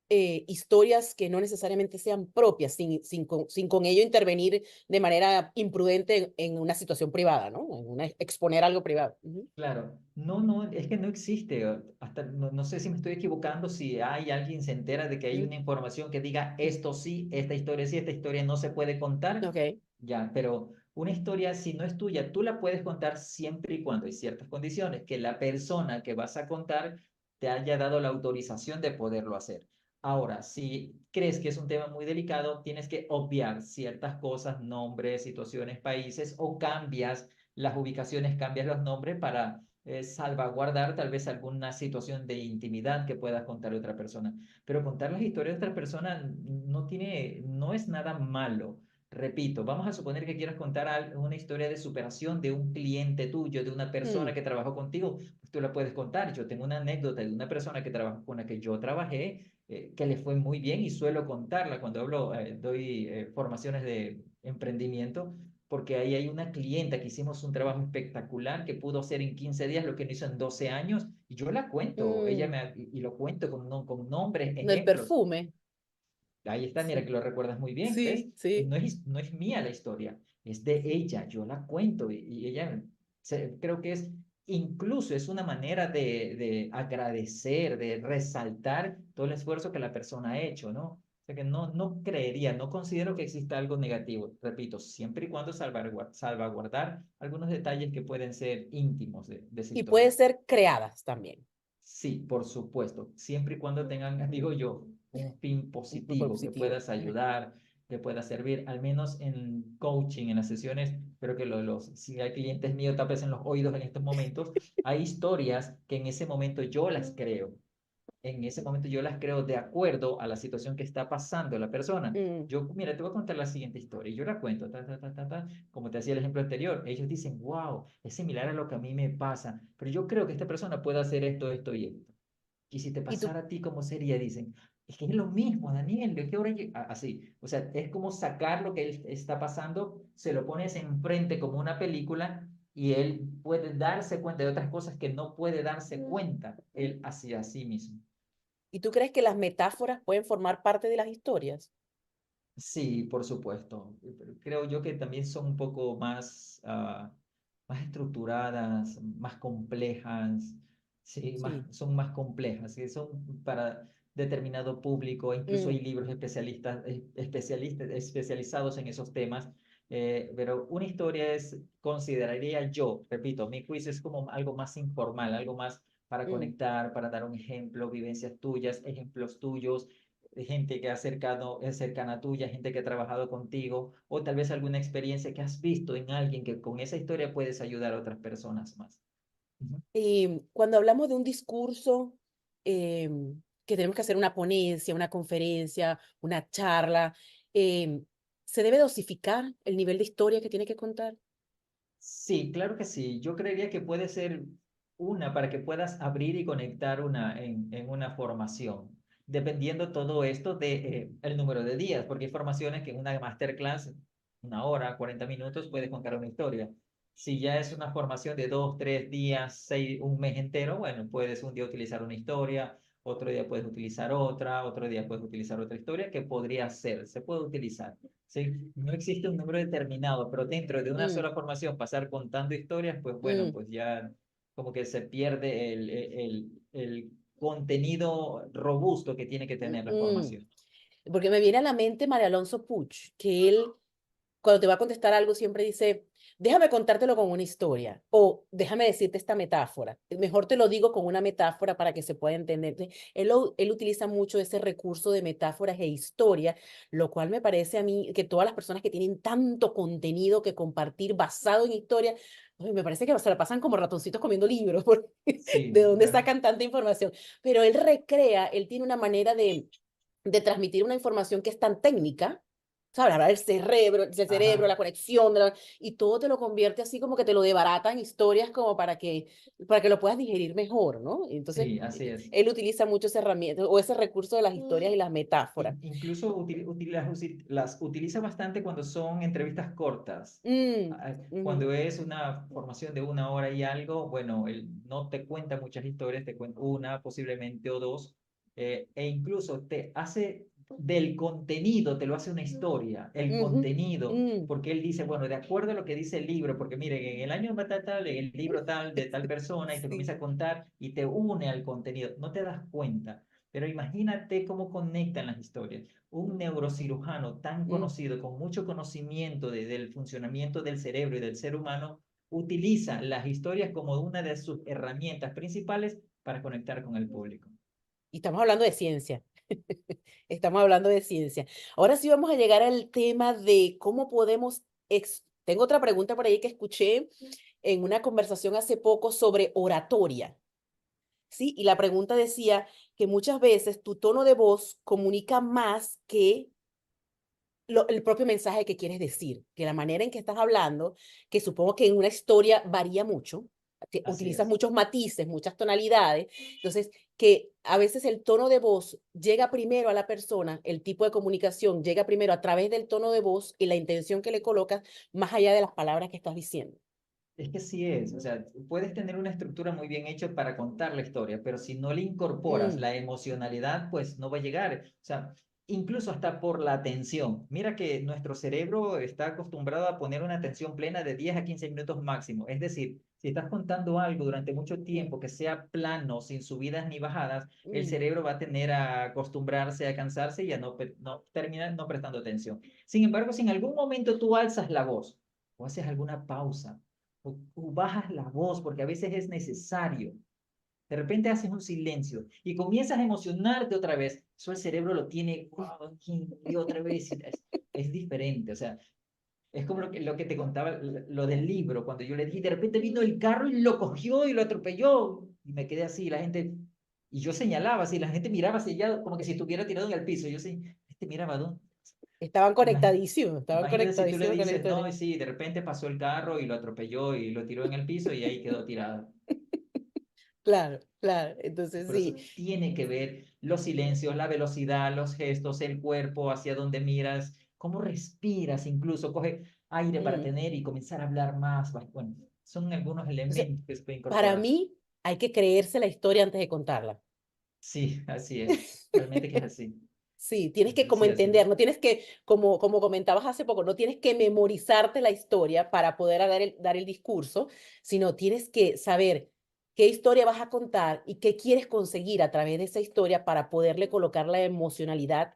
historias que no necesariamente sean propias, sin con ello intervenir de manera imprudente en una situación privada, ¿no? Exponer algo privado. Ujú. Claro, no, es que no existe, hasta no sé si me estoy equivocando, si hay alguien se entera de que hay Mm, una información que diga esto sí, esta historia no se puede contar, ok. ya, pero una historia si no es tuya, tú la puedes contar siempre y cuando hay ciertas condiciones, que la persona que vas a contar te haya dado la autorización de poderlo hacer. Ahora, si crees que es un tema muy delicado, tienes que obviar ciertas cosas, nombres, situaciones, países, o cambias las ubicaciones, cambias los nombres para salvaguardar tal vez alguna situación de intimidad que puedas contar a otra persona. Pero contar las historias de otra persona no es nada malo. Repito, vamos a suponer que quieras contar una historia de superación de un cliente tuyo, de una persona Mm, que trabajó contigo, pues tú la puedes contar. Yo tengo una anécdota de una persona que trabajó con la que yo trabajé, que le fue muy bien y suelo contarla cuando doy formaciones de emprendimiento, porque ahí hay una clienta que hicimos un trabajo espectacular que pudo hacer en 15 días lo que no hizo en 12 años, y yo la cuento, mm, y lo cuento con nombres, del ejemplos. perfume. Ahí está, mira Sí, que lo recuerdas muy bien, ¿ves? sí, sí. No es mía la historia, es de ella, yo la cuento y ella creo que incluso es una manera de agradecer, de resaltar todo el esfuerzo que la persona ha hecho, ¿no? O sea que no creería, no considero que exista algo negativo, repito, siempre y cuando salvaguardar algunos detalles que pueden ser íntimos de esa Y pueden historia. ser creadas también. Sí, por supuesto, siempre y cuando tengan, digo yo, un fin Un punto positivo, que positivo. puedas ayudar, que puedas servir, al menos en coaching, en las sesiones, pero que si hay clientes míos, tapes en los oídos en estos momentos, hay historias que en ese momento yo las creo, en ese momento yo las creo de acuerdo a la situación que está pasando la persona. Mm, Yo, mira, te voy a contar la siguiente historia y yo la cuento, como te hacía el ejemplo anterior. Ellos dicen, wow, es similar a lo que a mí me pasa, pero yo creo que esta persona puede hacer esto y esto. Y si te y tú, pasara a ti, ¿cómo sería? Dicen, es que es lo mismo, Daniel, es que ahora así. O sea, es como sacar lo que él está pasando, se lo pones enfrente como una película y él puede darse cuenta de otras cosas que no puede darse cuenta él hacia sí mismo. ¿Y tú crees que las metáforas pueden formar parte de las historias? Sí, por supuesto. Pero creo yo que también son un poco más estructuradas, más complejas. Sí, Sí. son más complejas, que son para determinado público. Incluso hay Mm, libros especializados en esos temas. Pero una historia consideraría yo, repito, mi juicio es como algo más informal, algo más para mm. conectar, para dar un ejemplo, vivencias tuyas, ejemplos tuyos, de gente que es cercana tuya, gente que ha trabajado contigo, o tal vez alguna experiencia que has visto en alguien que con esa historia puedes ayudar a otras personas más. Ujú. Cuando hablamos de un discurso, que tenemos que hacer una ponencia, una conferencia, una charla, ¿se debe dosificar el nivel de historia que tiene que contar? Sí, claro que sí. Yo creería que puede ser una para que puedas abrir y conectar en una formación, dependiendo todo esto de el número de días, porque hay formaciones que en una masterclass, 1 hora, 40 minutos, puedes contar una historia. Si ya es una formación de 2, 3 días, un mes entero, bueno, puedes un día utilizar una historia, otro día puedes utilizar otra, otro día puedes utilizar otra historia que podría ser, se puede utilizar. Sí, no existe un número determinado, pero dentro de una Mm, sola formación pasar contando historias, pues bueno, mm, pues ya como que se pierde el contenido robusto que tiene que mm, tener la mm. formación. Porque me viene a la mente María Alonso Puch, que él cuando te va a contestar algo siempre dice, déjame contártelo con una historia o déjame decirte esta metáfora. Mejor te lo digo con una metáfora para que se pueda entender. Entonces, él utiliza mucho ese recurso de metáforas e historia, lo cual me parece a mí que todas las personas que tienen tanto contenido que compartir basado en historia, ay, me parece que se la pasan como ratoncitos comiendo libros, porque de Sí, dónde sacan tanta información. Pero él recrea, él tiene una manera de transmitir una información que es tan técnica, ¿sabes? Hablar del cerebro, ajá, la conexión, y todo te lo convierte así como que te lo debarata en historias como para que lo puedas digerir mejor, ¿no? Entonces, sí, así es. él utiliza mucho esa herramienta o ese recurso de las historias y las metáforas. Incluso las utiliza bastante cuando son entrevistas cortas. Mm, Cuando ujú, es una formación de 1 hora y algo, bueno, él no te cuenta muchas historias, te cuenta una, posiblemente o dos, e incluso te hace del contenido, te lo hace una historia, el ujú, contenido, mm, porque él dice, bueno, de acuerdo a lo que dice el libro, porque miren, en el año tal, en el libro tal, de tal persona, y te sí, comienza a contar y te une al contenido, no te das cuenta. Pero imagínate cómo conectan las historias. Un neurocirujano tan mm. conocido, con mucho conocimiento del funcionamiento del cerebro y del ser humano, utiliza las historias como una de sus herramientas principales para conectar con el público. Y estamos hablando de ciencia. Estamos hablando de ciencia. Ahora sí vamos a llegar al tema de cómo podemos... Tengo otra pregunta por ahí que escuché en una conversación hace poco sobre oratoria, ¿sí? Y la pregunta decía que muchas veces tu tono de voz comunica más que el propio mensaje que quieres decir, que la manera en que estás hablando, que supongo que en una historia varía mucho, Así utilizas es. muchos matices, muchas tonalidades, entonces que a veces el tono de voz llega primero a la persona, el tipo de comunicación llega primero a través del tono de voz y la intención que le colocas más allá de las palabras que estás diciendo. Es que sí es, o sea, puedes tener una estructura muy bien hecha para contar la historia, pero si no le incorporas Mm, la emocionalidad, pues no va a llegar. O sea, incluso hasta por la atención. Mira que nuestro cerebro está acostumbrado a poner una atención plena de 10 a 15 minutos máximo. Es decir, si estás contando algo durante mucho mm, tiempo que sea plano, sin subidas ni bajadas, el mm, cerebro va a tener a acostumbrarse a cansarse y a no terminar no prestando atención. Sin embargo, si en algún momento tú alzas la voz o haces alguna pausa, o bajas la voz porque a veces es necesario. De repente haces un silencio y comienzas a emocionarte otra vez. Eso el cerebro lo tiene wow, y otra vez. Es diferente. O sea, es como lo que te contaba, lo del libro, cuando yo le dije, de repente vino el carro y lo cogió y lo atropelló. Y me quedé así, la gente, y yo señalaba así, la gente miraba hacia allá como que si estuviera tirado en el piso. Yo sí, este miraba, ¿dónde? estaban Imagínate si tú le conectadísimos con la dices, no, historia. y sí, de repente pasó el carro y lo atropelló y lo tiró en el piso y ahí quedó tirado. Claro, claro, entonces Por eso sí. tiene que ver los silencios, la velocidad, los gestos, el cuerpo, hacia dónde miras, cómo respiras, incluso coge aire para Mm. tener y comenzar a hablar más. Bueno, son algunos Entonces, elementos que se pueden para incorporar. mí hay que creerse la historia antes de contarla. Sí, así es. Realmente que es así. Sí, tienes que como Así, así es. entender, no tienes que, como comentabas hace poco, no tienes que memorizarte la historia para poder dar el discurso, sino tienes que saber qué historia vas a contar y qué quieres conseguir a través de esa historia para poderle colocar la emocionalidad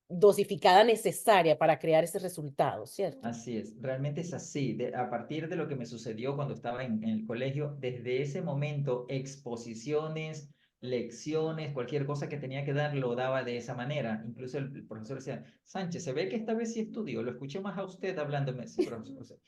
dosificada necesaria para crear ese resultado, ¿cierto? Así es, realmente es así. A partir de lo que me sucedió cuando estaba en el colegio, desde ese momento, exposiciones, lecciones, cualquier cosa que tenía que dar, lo daba de esa manera. Incluso el profesor decía, Sánchez, se ve que esta vez sí estudió, lo escuché más a usted hablándome. Sí, profesor,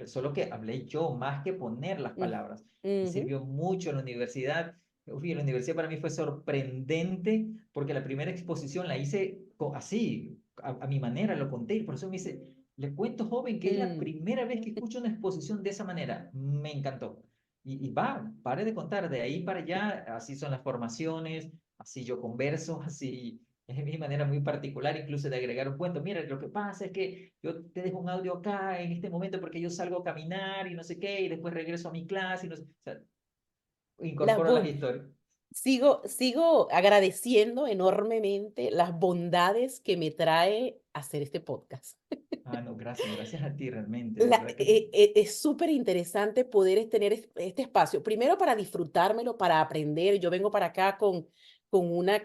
solo que hablé yo más que poner las Mm, palabras. Me ujú, sirvió mucho en la universidad. Uy, la universidad para mí fue sorprendente porque la primera exposición la hice así, a mi manera, lo conté y el profesor me dice, le cuento, joven, que es la mm. primera vez que escucho una exposición de esa manera. Me encantó. Pare de contar, de ahí para allá, así son las formaciones, así yo converso, así es mi manera muy particular, incluso de agregar un cuento. Mira, lo que pasa es que yo te dejo un audio acá en este momento porque yo salgo a caminar y no sé qué, y después regreso a mi clase y no sé, o sea, Las incorporo las bon- historias. sigo agradeciendo enormemente las bondades que me trae hacer este podcast. Ah, no, gracias, gracias a ti realmente, de verdad que Es súper interesante poder tener este espacio, primero para disfrutármelo, para aprender. Yo vengo para acá con una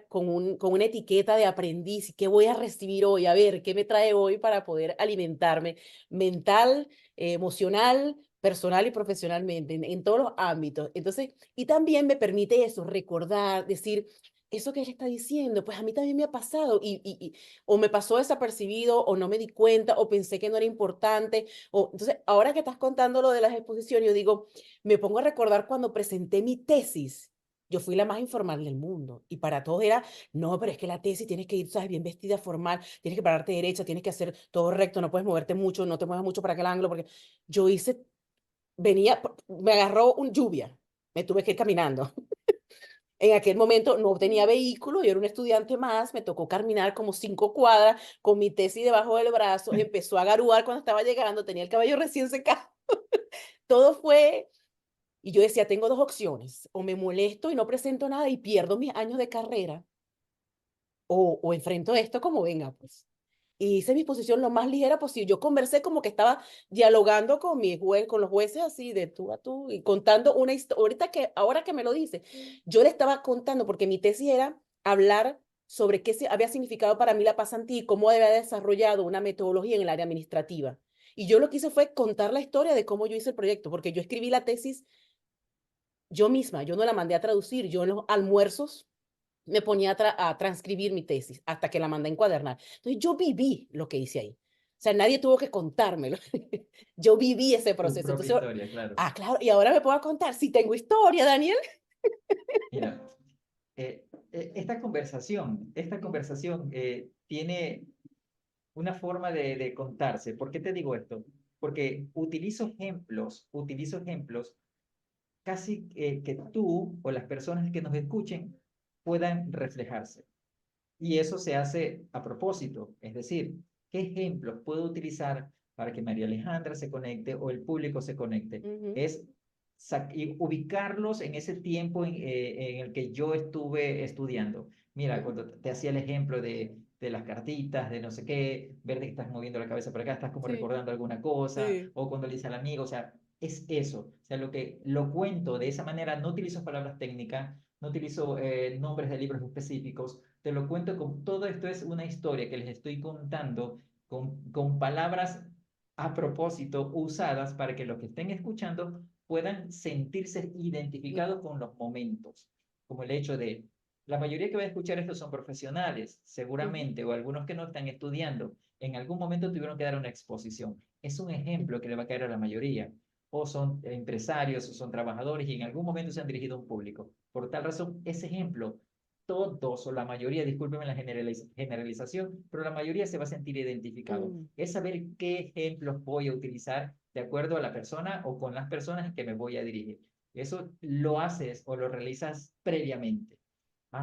etiqueta de aprendiz. ¿Qué voy a recibir hoy? A ver, ¿qué me trae hoy para poder alimentarme mental, emocional, personal y profesionalmente, en todos los ámbitos? Entonces, y también me permite eso, recordar, decir, eso que él está diciendo, pues a mí también me ha pasado o me pasó desapercibido, o no me di cuenta, o pensé que no era importante. Entonces, ahora que estás contando lo de las exposiciones, yo digo, me pongo a recordar cuando presenté mi tesis. Yo fui la más informal del mundo y para todos era, no, pero es que la tesis tienes que ir, sabes, bien vestida, formal, tienes que pararte derecha, tienes que hacer todo recto, no puedes moverte mucho, no te muevas mucho para aquel ángulo, porque yo hice, me agarró un lluvia, me tuve que ir caminando. En aquel momento no tenía vehículo, yo era un estudiante más, me tocó caminar como 5 cuadras con mi tesis debajo del brazo, empezó a garuar cuando estaba llegando, tenía el cabello recién secado, todo fue, y yo decía, tengo dos opciones, o me molesto y no presento nada y pierdo mis años de carrera, o enfrento esto como venga, pues. Y hice mi exposición lo más ligera posible. Yo conversé como que estaba dialogando con con los jueces así de tú a tú y contando una historia. Ahora que me lo dice, yo le estaba contando porque mi tesis era hablar sobre había significado para mí la pasantía y cómo había desarrollado una metodología en el área administrativa. Y yo lo que hice fue contar la historia de cómo yo hice el proyecto, porque yo escribí la tesis yo misma, yo no la mandé a traducir, yo en los almuerzos me ponía a transcribir mi tesis hasta que la mandé a encuadernar. Entonces yo viví lo que hice ahí. O sea, nadie tuvo que contármelo. Yo viví ese tu proceso. propia Entonces, historia, claro. claro, y ahora me puedo contar. Si tengo historia, Daniel. Mira, esta conversación tiene una forma de contarse. ¿Por qué te digo esto? Porque utilizo ejemplos casi que tú o las personas que nos escuchen puedan reflejarse. Y eso se hace a propósito, es decir, ¿qué ejemplos puedo utilizar para que María Alejandra se conecte o el público se conecte? Ujú, Es y ubicarlos en ese tiempo en el que yo estuve estudiando. Mira, ujú, cuando te hacía el ejemplo de las cartitas, de no sé qué, ver de que estás moviendo la cabeza por acá, estás como sí, recordando alguna cosa, sí. o cuando le dice al amigo, o sea, es eso. O sea, lo que lo cuento de esa manera, no utilizo palabras técnicas, no utilizo nombres de libros específicos, te lo cuento con todo esto es una historia que les estoy contando con palabras a propósito usadas para que los que estén escuchando puedan sentirse Mm, identificados con los momentos, como el hecho de, la mayoría que va a escuchar esto son profesionales, ujú, seguramente, o algunos que no están estudiando, en algún momento tuvieron que dar una exposición. Es un mm, ejemplo que le va a caer a la mayoría. O son empresarios, o son trabajadores y en algún momento se han dirigido a un público. Por tal razón, ese ejemplo todos o la mayoría, discúlpeme la generalización, pero la mayoría se va a sentir identificado. mm, Es saber qué ejemplos voy a utilizar de acuerdo a la persona o con las personas que me voy a dirigir. Eso lo haces o lo realizas previamente.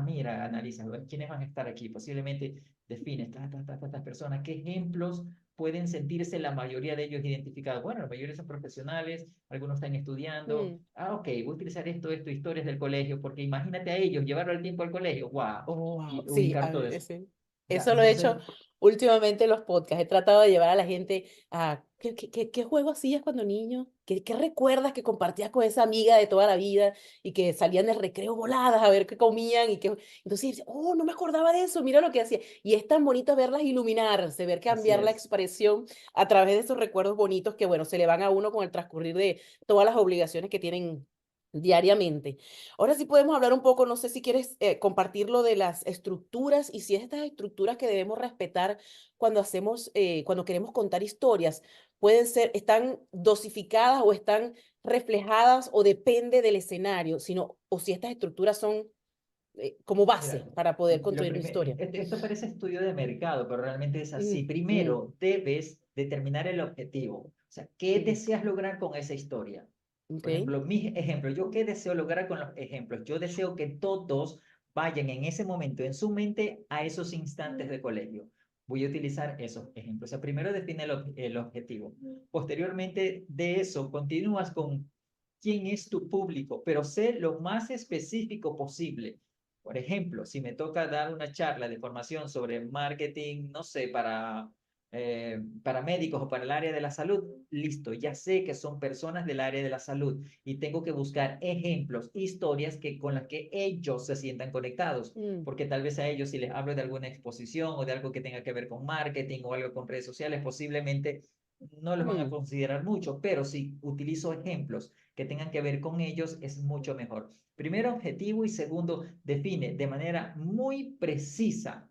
Mira, analiza, ¿quiénes van a estar aquí? Posiblemente defines estas personas, qué ejemplos pueden sentirse la mayoría de ellos identificados. Bueno, la mayoría son profesionales, algunos están estudiando. mm. Ok, voy a utilizar historias del colegio, porque imagínate a ellos, llevarlo al tiempo al colegio, wow, Oh, wow. y Sí, ubicar todo eso. sí. Ya, Eso lo he entonces, hecho últimamente los podcasts. He tratado de llevar a la gente a qué juego hacías cuando niño, qué recuerdas que compartías con esa amiga de toda la vida y que salían del recreo voladas a ver qué comían y que entonces dice, oh, no me acordaba de eso, mira lo que hacía. Y es tan bonito verlas iluminarse, ver Así cambiar la es. expresión a través de esos recuerdos bonitos que, bueno, se le van a uno con el transcurrir de todas las obligaciones que tienen diariamente. Ahora sí podemos hablar un poco, no sé si quieres compartir lo de las estructuras y si estas estructuras que debemos respetar cuando hacemos, cuando queremos contar historias, pueden ser, están dosificadas o están reflejadas o depende del escenario, sino, o si estas estructuras son como base Mira, para poder lo construir una primero, historia. esto parece estudio de mercado, pero realmente es Mm, así. mm, Primero, debes determinar el objetivo. O sea, ¿qué mm, deseas lograr con esa historia? ok. Por ejemplo, mis ejemplos, ¿yo qué deseo lograr con los ejemplos? Yo deseo que todos vayan en ese momento, en su mente, a esos instantes de colegio. Voy a utilizar esos ejemplos. O sea, primero define el objetivo. Posteriormente de eso, continúas con quién es tu público, pero sé lo más específico posible. Por ejemplo, si me toca dar una charla de formación sobre marketing, no sé, para médicos o para el área de la salud, listo, ya sé que son personas del área de la salud y tengo que buscar ejemplos, historias con las que ellos se sientan conectados, Mm, porque tal vez a ellos si les hablo de alguna exposición o de algo que tenga que ver con marketing o algo con redes sociales, posiblemente no los van a mm, considerar mucho, pero si utilizo ejemplos que tengan que ver con ellos, es mucho mejor. Primero, objetivo y segundo, define de manera muy precisa,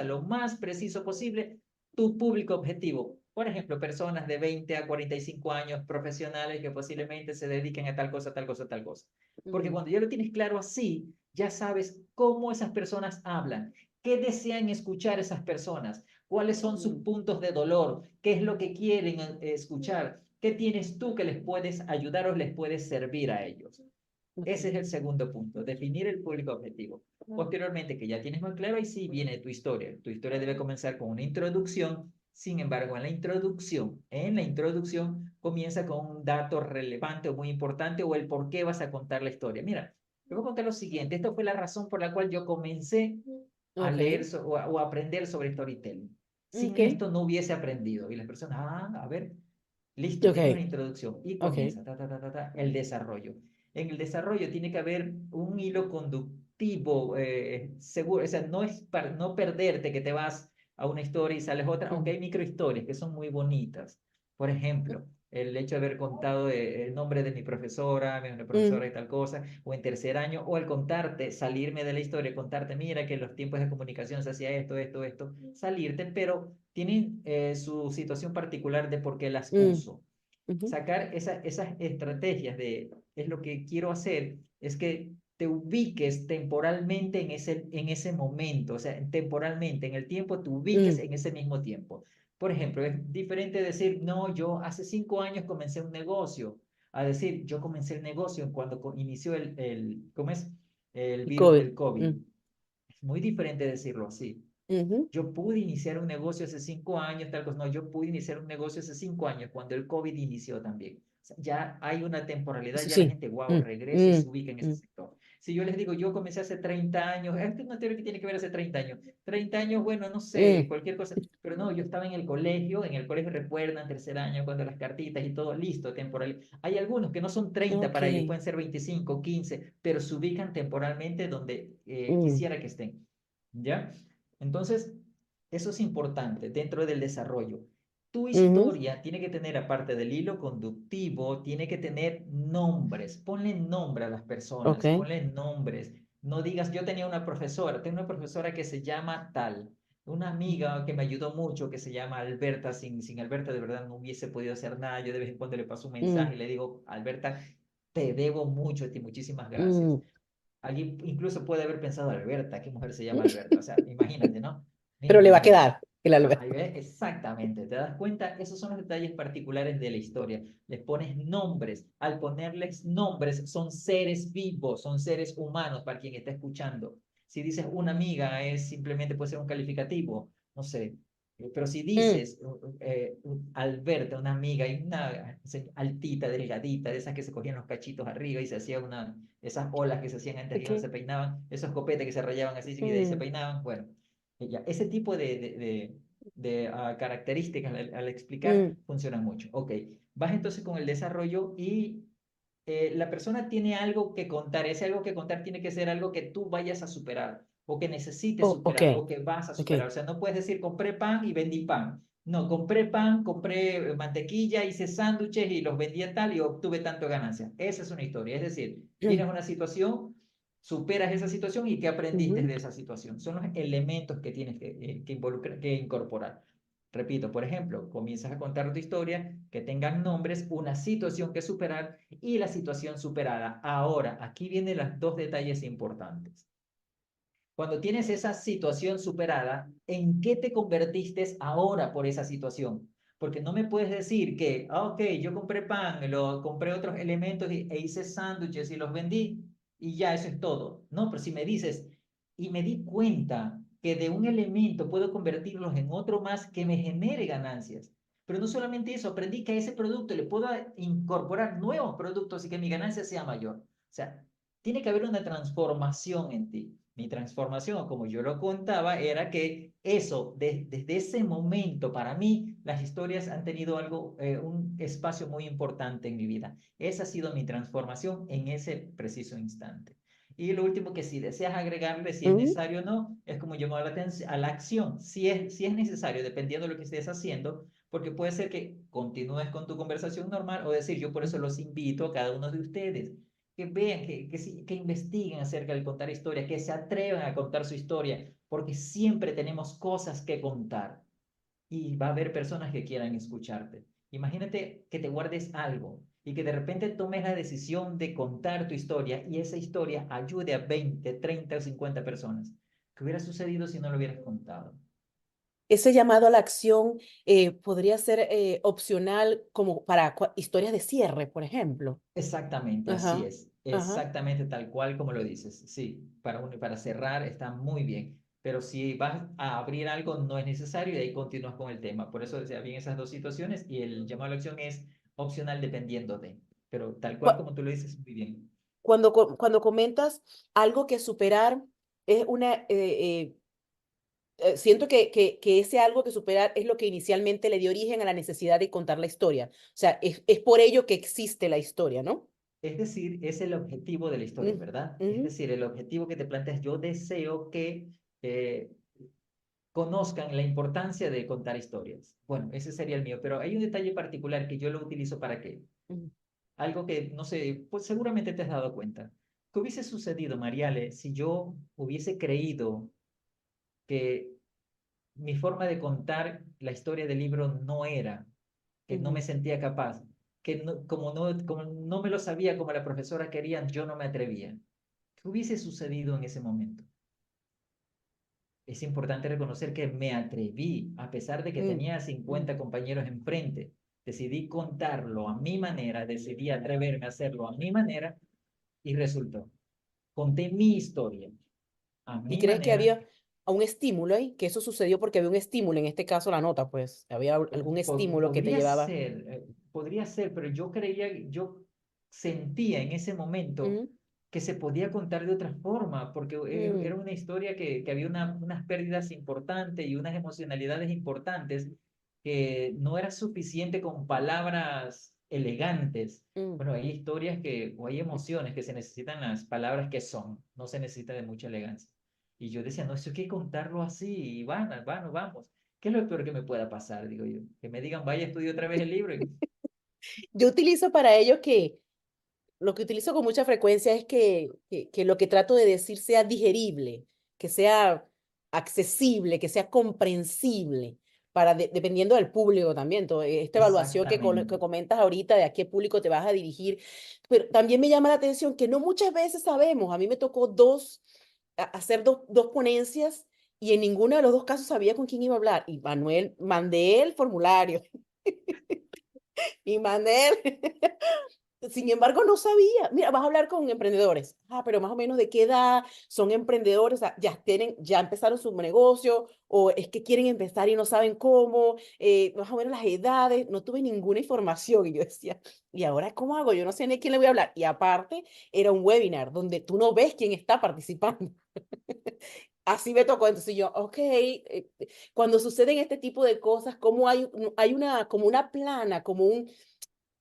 lo más preciso posible, tu público objetivo. Por ejemplo, personas de 20 a 45 años, profesionales que posiblemente se dediquen a tal cosa, tal cosa, tal cosa. Porque mm, cuando ya lo tienes claro así, ya sabes cómo esas personas hablan, qué desean escuchar esas personas, cuáles son sus mm, puntos de dolor, qué es lo que quieren escuchar, qué tienes tú que les puedes ayudar o les puedes servir a ellos. ok. Ese es el segundo punto, definir el público objetivo. Posteriormente, que ya tienes muy claro, ahí sí viene tu historia. Tu historia debe comenzar con una introducción. Sin embargo, en la introducción comienza con un dato relevante o muy importante o el por qué vas a contar la historia. Mira, te voy a contar lo siguiente. Esto fue la razón por la cual yo comencé a Ok, leer o a aprender sobre storytelling. Sin ok, esto no hubiese aprendido. Y las personas, a ver, listo, tienes una ok, introducción y ok. comienza el desarrollo. En el desarrollo tiene que haber un hilo conductivo seguro, o sea, no es para no perderte que te vas a una historia y sales otra, aunque Mm, hay microhistorias que son muy bonitas. Por ejemplo, el hecho de haber contado el nombre de mi profesora mm, y tal cosa, o en tercer año, o el contarte, salirme de la historia, contarte, mira que en los tiempos de comunicación se hacía esto, salirte, pero tienen su situación particular de por qué las mm, uso. ujú, Sacar esas estrategias es lo que quiero hacer, es que te ubiques temporalmente en ese momento, o sea, temporalmente, en el tiempo, te ubiques mm, en ese mismo tiempo. Por ejemplo, es diferente decir, no, yo hace 5 años comencé un negocio, a decir, yo comencé el negocio cuando inició ¿cómo es? El el virus COVID. del COVID. Mm, Es muy diferente decirlo así. ujú, Yo pude iniciar un negocio hace 5 años, tal cosa. No, yo pude iniciar un negocio hace 5 años, cuando el COVID inició también. O sea, ya hay una temporalidad, eso ya la sí. gente, wow, Mm, regresa y mm, se ubica en ese mm, sector. Si yo les digo, yo comencé hace 30 años, esto es una teoría que tiene que ver hace 30 años. 30 años, bueno, no sé, mm, cualquier cosa. Pero no, yo estaba en el colegio recuerdan, tercer año, cuando las cartitas y todo, listo, temporal. Hay algunos que no son 30 ok. para ellos, pueden ser 25, 15, pero se ubican temporalmente donde Mm, quisiera que estén. ¿Ya? Entonces, eso es importante dentro del desarrollo. Tu ujú, historia tiene que tener, aparte del hilo conductivo, tiene que tener nombres. Ponle nombre a las ok. personas, ponle nombres. No digas, yo tengo una profesora que se llama tal, una amiga que me ayudó mucho, que se llama Alberta. Sin Alberta de verdad no hubiese podido hacer nada. Yo de vez en cuando le paso un mensaje Mm, y le digo, Alberta, te debo mucho a ti, muchísimas gracias. mm, Alguien incluso puede haber pensado, Alberta, ¿qué mujer se llama Alberta? O sea, imagínate, ¿no? pero le va a Imagínate. quedar el Ahí Alberto. ves, exactamente, ¿te das cuenta? Esos son los detalles particulares de la historia. Les pones nombres. Al ponerles nombres, son seres vivos, son seres humanos para quien está escuchando. Si dices una amiga, simplemente puede ser un calificativo, no sé. Pero si Mm, dices Alberta, una amiga, y una altita, delgadita, de esas que se cogían los cachitos arriba y se hacía esas olas que se hacían antes que no ok. se peinaban, esos copetes que se rayaban así y de ahí se Mm, peinaban, bueno, ya, ese tipo características al explicar, Mm, funcionan mucho. Ok, vas entonces con el desarrollo y la persona tiene algo que contar. Ese algo que contar tiene que ser algo que tú vayas a superar o que necesites oh, ok, superar o que vas a ok. superar. O sea, no puedes decir compré pan y vendí pan. No, compré pan, compré mantequilla, hice sándwiches y los vendí a tal y obtuve tanto ganancia. Esa es una historia. Es decir, tienes una situación, superas esa situación y qué aprendiste Ujú. de esa situación. Son los elementos que tienes que incorporar. Repito, por ejemplo, comienzas a contar tu historia, que tengan nombres, una situación que superar y la situación superada. Ahora, aquí vienen los dos detalles importantes. Cuando tienes esa situación superada, ¿en qué te convertiste ahora por esa situación? Porque no me puedes decir que, ok, yo compré pan, compré otros elementos e hice sándwiches y los vendí y ya eso es todo. No, pero si me dices, y me di cuenta que de un elemento puedo convertirlos en otro más que me genere ganancias. Pero no solamente eso, aprendí que a ese producto le puedo incorporar nuevos productos y que mi ganancia sea mayor. O sea, tiene que haber una transformación en ti. Mi transformación, como yo lo contaba, era que eso, desde ese momento, para mí, las historias han tenido un espacio muy importante en mi vida. Esa ha sido mi transformación en ese preciso instante. Y lo último que si deseas agregarle, si es Mm, necesario o no, es como llamar la atención a la acción. Si es necesario, dependiendo de lo que estés haciendo, porque puede ser que continúes con tu conversación normal o decir, yo por eso los invito a cada uno de ustedes que vean, que investiguen acerca del contar historia, que se atrevan a contar su historia, porque siempre tenemos cosas que contar y va a haber personas que quieran escucharte. Imagínate que te guardes algo y que de repente tomes la decisión de contar tu historia y esa historia ayude a 20, 30 o 50 personas. ¿Qué hubiera sucedido si no lo hubieras contado? Ese llamado a la acción podría ser opcional como para historias de cierre, por ejemplo. Exactamente, así Ajá, es. ajá. Exactamente tal cual como lo dices. Sí, para cerrar está muy bien. Pero si vas a abrir algo, no es necesario y ahí continúas con el tema. Por eso decía bien esas dos situaciones y el llamado a la acción es opcional dependiendo de. Pero tal cual Cu- como tú lo dices, muy bien. Cuando comentas algo que superar es siento que ese algo que superar es lo que inicialmente le dio origen a la necesidad de contar la historia. O sea, es por ello que existe la historia, ¿no? Es decir, es el objetivo de la historia, Mm, ¿verdad? Es ujú, decir, el objetivo que te planteas, yo deseo que eh, conozcan la importancia de contar historias. Bueno, ese sería el mío, pero hay un detalle particular que yo lo utilizo para qué. ujú, Algo que, no sé, pues seguramente te has dado cuenta. ¿Qué hubiese sucedido, Mariale, si yo hubiese creído que mi forma de contar la historia del libro no era, que no me ujú. sentía capaz, que como no me lo sabía como la profesora quería, yo no me atrevía? ¿Qué hubiese sucedido en ese momento? Es importante reconocer que me atreví, a pesar de que Mm, tenía mm. 50 compañeros enfrente. Decidí contarlo a mi manera, decidí atreverme a hacerlo a mi manera y resultó. Conté mi historia a ¿Y mi crees que manera. había un estímulo ahí? Que eso sucedió porque había un estímulo, en este caso la nota, pues, había algún estímulo que te llevaba. Podría ser, pero yo sentía en ese momento Mm, que se podía contar de otra forma, porque era mm, una historia que había unas pérdidas importantes y unas emocionalidades importantes que no era suficiente con palabras elegantes. mm. Bueno, hay historias o hay emociones que se necesitan las palabras que son, no se necesita de mucha elegancia. Y yo decía, no, eso hay que contarlo así, y vamos. ¿Qué es lo peor que me pueda pasar? Digo yo. Que me digan, vaya, estudio otra vez el libro. Yo utilizo para ello que lo que utilizo con mucha frecuencia es que lo que trato de decir sea digerible, que sea accesible, que sea comprensible, dependiendo del público también. Esta evaluación que Exactamente. comentas ahorita de a qué público te vas a dirigir, pero también me llama la atención que no muchas veces sabemos, a mí me tocó hacer dos ponencias y en ninguno de los dos casos sabía con quién iba a hablar. Y Manuel, mandé el formulario y mandé Sin embargo, no sabía. Mira, vas a hablar con emprendedores. Ah, pero más o menos de qué edad son emprendedores, o sea, ya empezaron su negocio o es que quieren empezar y no saben cómo, más o menos las edades. No tuve ninguna información y yo decía, ¿y ahora cómo hago? Yo no sé ni a quién le voy a hablar. Y aparte, era un webinar donde tú no ves quién está participando. así me tocó. Entonces yo, ok, cuando suceden este tipo de cosas, ¿cómo hay una, como una plana, como un,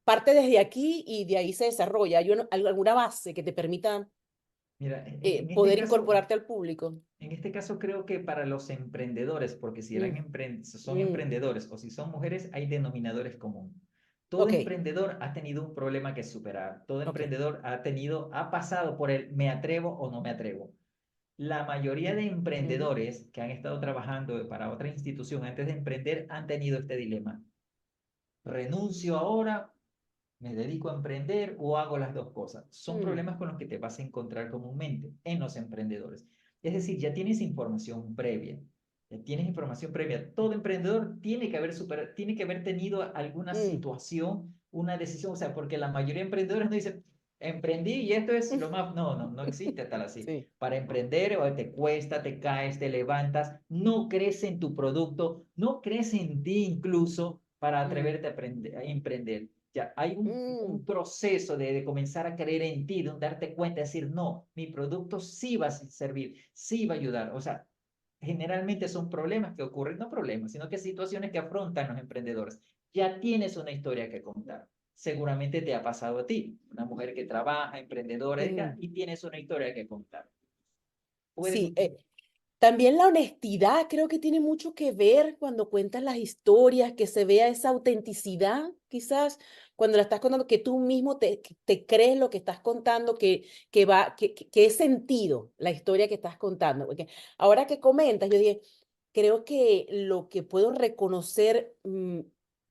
parte desde aquí y de ahí se desarrolla? ¿Hay alguna base que te permita Mira, poder incorporarte al público? en este caso creo que para los emprendedores, porque si Mm, son mm, emprendedores o si son mujeres, hay denominadores comunes. Todo ok, emprendedor ha tenido un problema que superar. Todo ok. emprendedor ha pasado por el me atrevo o no me atrevo. La mayoría de Ujú, emprendedores que han estado trabajando para otra institución antes de emprender han tenido este dilema. ¿Renuncio ahora? ¿Me dedico a emprender o hago las dos cosas? Son mm, problemas con los que te vas a encontrar comúnmente en los emprendedores. Es decir, ya tienes información previa. Ya tienes información previa. Todo emprendedor tiene que haber tenido alguna mm, situación, una decisión. O sea, porque la mayoría de emprendedores no dicen, emprendí y esto es lo más. No, no, no existe tal así. sí. Para emprender, o te cuesta, te caes, te levantas, no crees en tu producto, no crees en ti incluso para Mm, atreverte a emprender. Ya hay mm, un proceso de comenzar a creer en ti, de darte cuenta, de decir, no, mi producto sí va a servir, sí va a ayudar. O sea, generalmente son problemas que ocurren, no problemas, sino que situaciones que afrontan los emprendedores. Ya tienes una historia que contar. Seguramente te ha pasado a ti, una mujer que trabaja, emprendedora, mm. y tienes una historia que contar. Puedes, Sí, también la honestidad creo que tiene mucho que ver cuando cuentas las historias, que se vea esa autenticidad, quizás, cuando la estás contando, que tú mismo te crees lo que estás contando, que es sentido la historia que estás contando. Porque ahora que comentas, yo dije, creo que lo que puedo reconocer,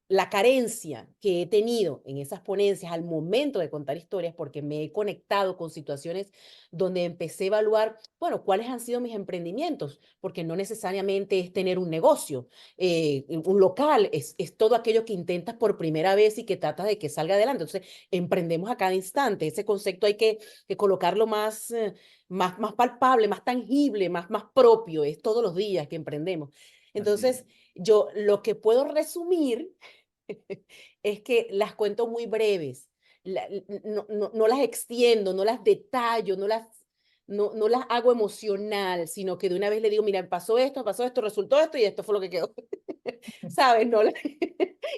la carencia que he tenido en esas ponencias al momento de contar historias, porque me he conectado con situaciones donde empecé a evaluar, bueno, cuáles han sido mis emprendimientos, porque no necesariamente es tener un negocio, un local, es todo aquello que intentas por primera vez y que tratas de que salga adelante. Entonces, emprendemos a cada instante. Ese concepto hay que colocarlo más palpable, más tangible, más propio. Es todos los días que emprendemos. así es. Entonces, yo lo que puedo resumir es que las cuento muy breves, no las extiendo, no las detallo, no las hago emocional, sino que de una vez le digo, mira, pasó esto, resultó esto y esto fue lo que quedó. ¿Sabes?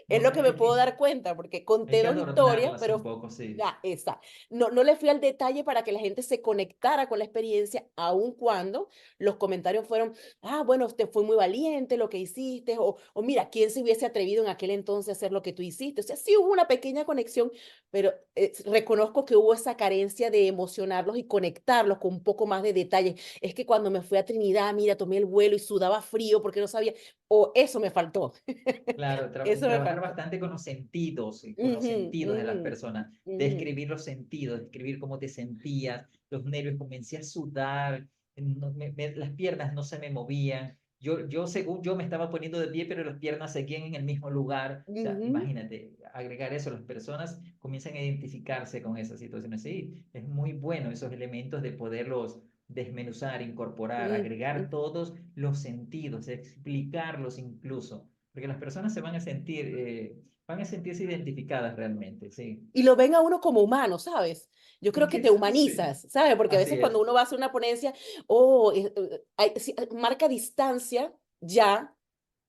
Es No, lo que me puedo dar cuenta, porque hay conté que dos historias, adornarlas un pero poco, sí. ya, esa. No le fui al detalle para que la gente se conectara con la experiencia, aun cuando los comentarios fueron, ah, bueno, usted fue muy valiente lo que hiciste, o mira, ¿quién se hubiese atrevido en aquel entonces a hacer lo que tú hiciste? O sea, sí hubo una pequeña conexión, pero reconozco que hubo esa carencia de emocionarlos y conectarlos con un poco más de detalle. Es que cuando me fui a Trinidad, mira, tomé el vuelo y sudaba frío porque no sabía, o eso me faltó, Claro, eso me trabajar faltó. bastante con los Ujú, sentidos de las ujú, personas, ujú, describir los sentidos, describir cómo te sentías, los nervios, comencé a sudar, las piernas no se me movían, según yo me estaba poniendo de pie, pero las piernas seguían en el mismo lugar. O sea, ujú, imagínate, agregar eso, las personas comienzan a identificarse con esas situaciones. Sí, es muy bueno esos elementos de poderlos desmenuzar, incorporar, agregar ujú. todos los sentidos, explicarlos incluso, porque las personas van a sentirse identificadas realmente, sí. Y lo ven a uno como humano, ¿sabes? Yo Es creo que que te sí, humanizas, ¿sabes? Porque a así veces cuando es, uno va a hacer una ponencia, oh, sí, marca distancia ya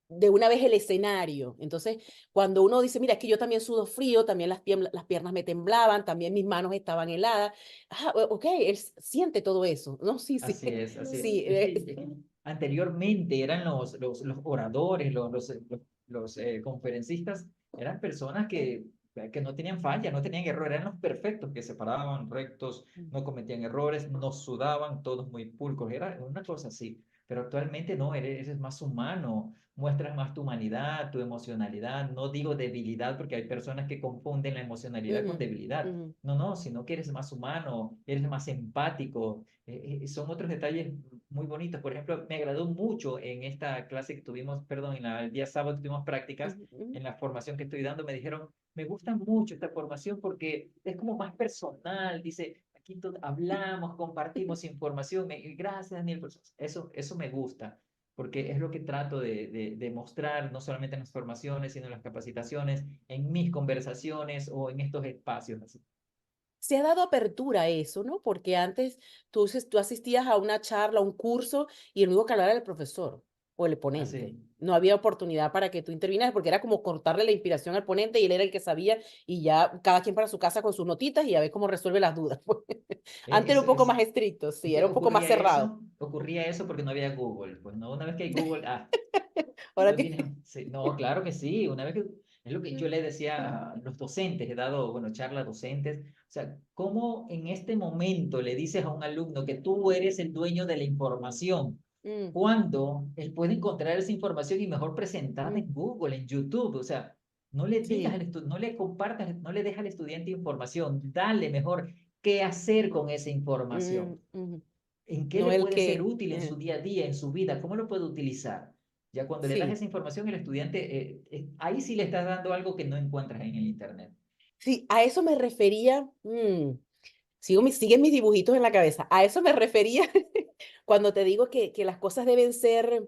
de una vez el escenario. Entonces, cuando uno dice, mira, es que yo también sudo frío, también las piernas me temblaban, también mis manos estaban heladas. Ah, ok, él siente todo eso, ¿no? Sí, sí, así es, así es. sí. Es que anteriormente eran los oradores, conferencistas, eran personas que no tenían falla, no tenían error, eran los perfectos, que se paraban rectos, no cometían errores, no sudaban, todos muy pulcros, era una cosa así. Pero actualmente no, eres más humano, muestras más tu humanidad, tu emocionalidad. No digo debilidad, porque hay personas que confunden la emocionalidad con Ujú, debilidad. ujú, No, no, sino que eres más humano, eres más empático. Son otros detalles muy bonitos. Por ejemplo, me agradó mucho en esta clase que tuvimos, perdón, el día sábado tuvimos prácticas. ujú, ujú, En la formación que estoy dando me dijeron, me gusta mucho esta formación porque es como más personal. Dice, aquí hablamos, compartimos información. Gracias, Daniel. Eso me gusta, porque es lo que trato de mostrar, no solamente en las formaciones, sino en las capacitaciones, en mis conversaciones o en estos espacios. Así. se ha dado apertura a eso, ¿no? Porque antes tú asistías a una charla, a un curso, y el único que hablaba era el profesor o el ponente. Así. No había oportunidad para que tú intervinieras porque era como cortarle la inspiración al ponente y él era el que sabía y ya cada quien para su casa con sus notitas y a ver cómo resuelve las dudas. Antes era un Eso poco es, más estricto, es sí, que era un poco más cerrado. ocurría eso porque no había Google. Pues no, una vez que hay Google, Ahora lo tiene... tienes. Sí, no, claro que sí. Una vez que, es lo que yo le decía a los docentes, he dado, bueno, charlas docentes. O sea, ¿cómo en este momento le dices a un alumno que tú eres el dueño de la información? Mm, Cuando él puede encontrar esa información y mejor presentada mm, en Google, en YouTube. O sea, no le digas sí. no le compartas, no le dejas al estudiante información. Dale mejor qué hacer con esa Mm, información. mm. ¿En qué No le el puede ser que... útil en su día a día, en su vida? ¿Cómo lo puede utilizar? Ya cuando le das Sí. esa información, el estudiante, ahí sí le estás dando algo que no encuentras en el Internet. Sí, a eso me refería, siguen mis dibujitos en la cabeza, a eso me refería cuando te digo que las cosas deben ser,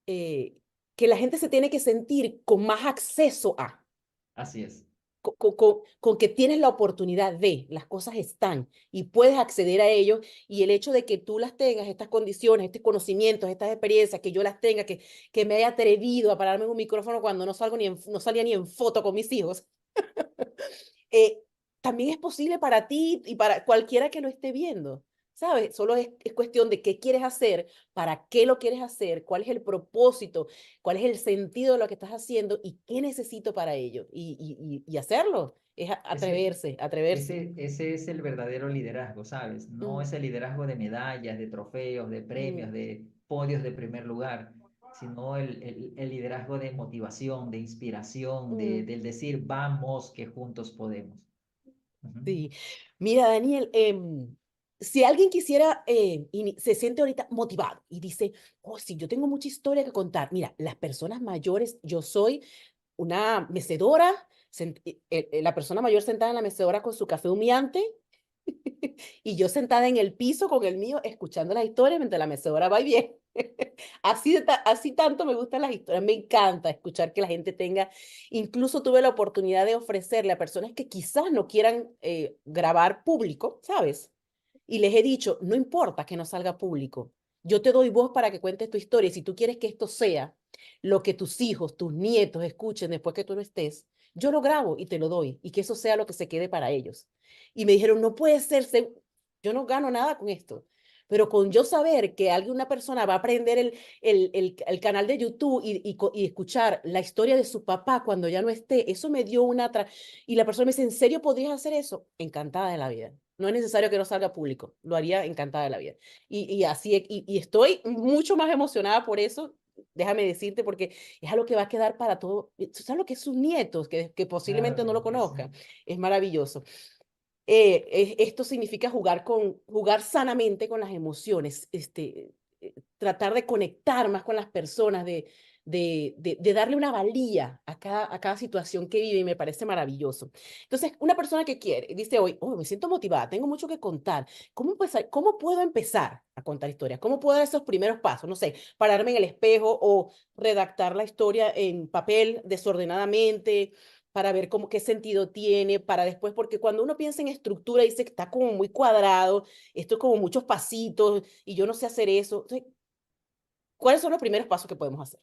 eh, que la gente se tiene que sentir con más acceso a, Así es. con que tienes la oportunidad de, las cosas están y puedes acceder a ellos y el hecho de que tú las tengas, estas condiciones, estos conocimientos, estas experiencias, que yo las tenga, que me haya atrevido a pararme en un micrófono cuando no salía ni en foto con mis hijos eh, también es posible para ti y para cualquiera que lo esté viendo, ¿sabes? Solo es cuestión de qué quieres hacer, para qué lo quieres hacer, cuál es el propósito, cuál es el sentido de lo que estás haciendo y qué necesito para ello. Y hacerlo, es Ese, atreverse, atreverse. ese es el verdadero liderazgo, ¿sabes? No Mm, es el liderazgo de medallas, de trofeos, de mm, premios, de podios de primer lugar, sino el liderazgo de motivación, de inspiración, mm, del decir, vamos, que juntos podemos. Ujú. sí. Mira, Daniel, si alguien quisiera, se siente ahorita motivado y dice, oh, sí, yo tengo mucha historia que contar. Mira, las personas mayores, yo soy una mecedora, la persona mayor sentada en la mecedora con su café humeante y yo sentada en el piso con el mío escuchando las historias mientras la mecedora va y viene. Así tanto me gustan las historias, me encanta escuchar que la gente tenga, incluso tuve la oportunidad de ofrecerle a personas que quizás no quieran grabar público, ¿sabes? Y les he dicho, no importa que no salga público, yo te doy voz para que cuentes tu historia. Y si tú quieres que esto sea lo que tus hijos, tus nietos escuchen después que tú no estés, yo lo grabo y te lo doy y que eso sea lo que se quede para ellos. Y me dijeron, no puede ser, yo no gano nada con esto. Pero con yo saber que una persona va a aprender el canal de YouTube y escuchar la historia de su papá cuando ya no esté, eso me dio Y la persona me dice, ¿en serio podrías hacer eso? Encantada de la vida. No es necesario que no salga público, lo haría encantada de la vida. Y estoy mucho más emocionada por eso, déjame decirte, porque es algo que va a quedar para todo. ¿Tú sabes lo que es sus nietos, que Claro posiblemente no lo que sí. conozcan? Es maravilloso. Esto significa jugar sanamente con las emociones, tratar de conectar más con las personas, de darle una valía a cada situación que vive y me parece maravilloso. Entonces, una persona que quiere, dice hoy, oh, me siento motivada, tengo mucho que contar. ¿Cómo puedo empezar a contar historias? ¿Cómo puedo dar esos primeros pasos? No sé, pararme en el espejo o redactar la historia en papel desordenadamente para ver cómo qué sentido tiene, para después, porque cuando uno piensa en estructura, dice que está como muy cuadrado, esto es como muchos pasitos y yo no sé hacer eso. Entonces, ¿cuáles son los primeros pasos que podemos hacer?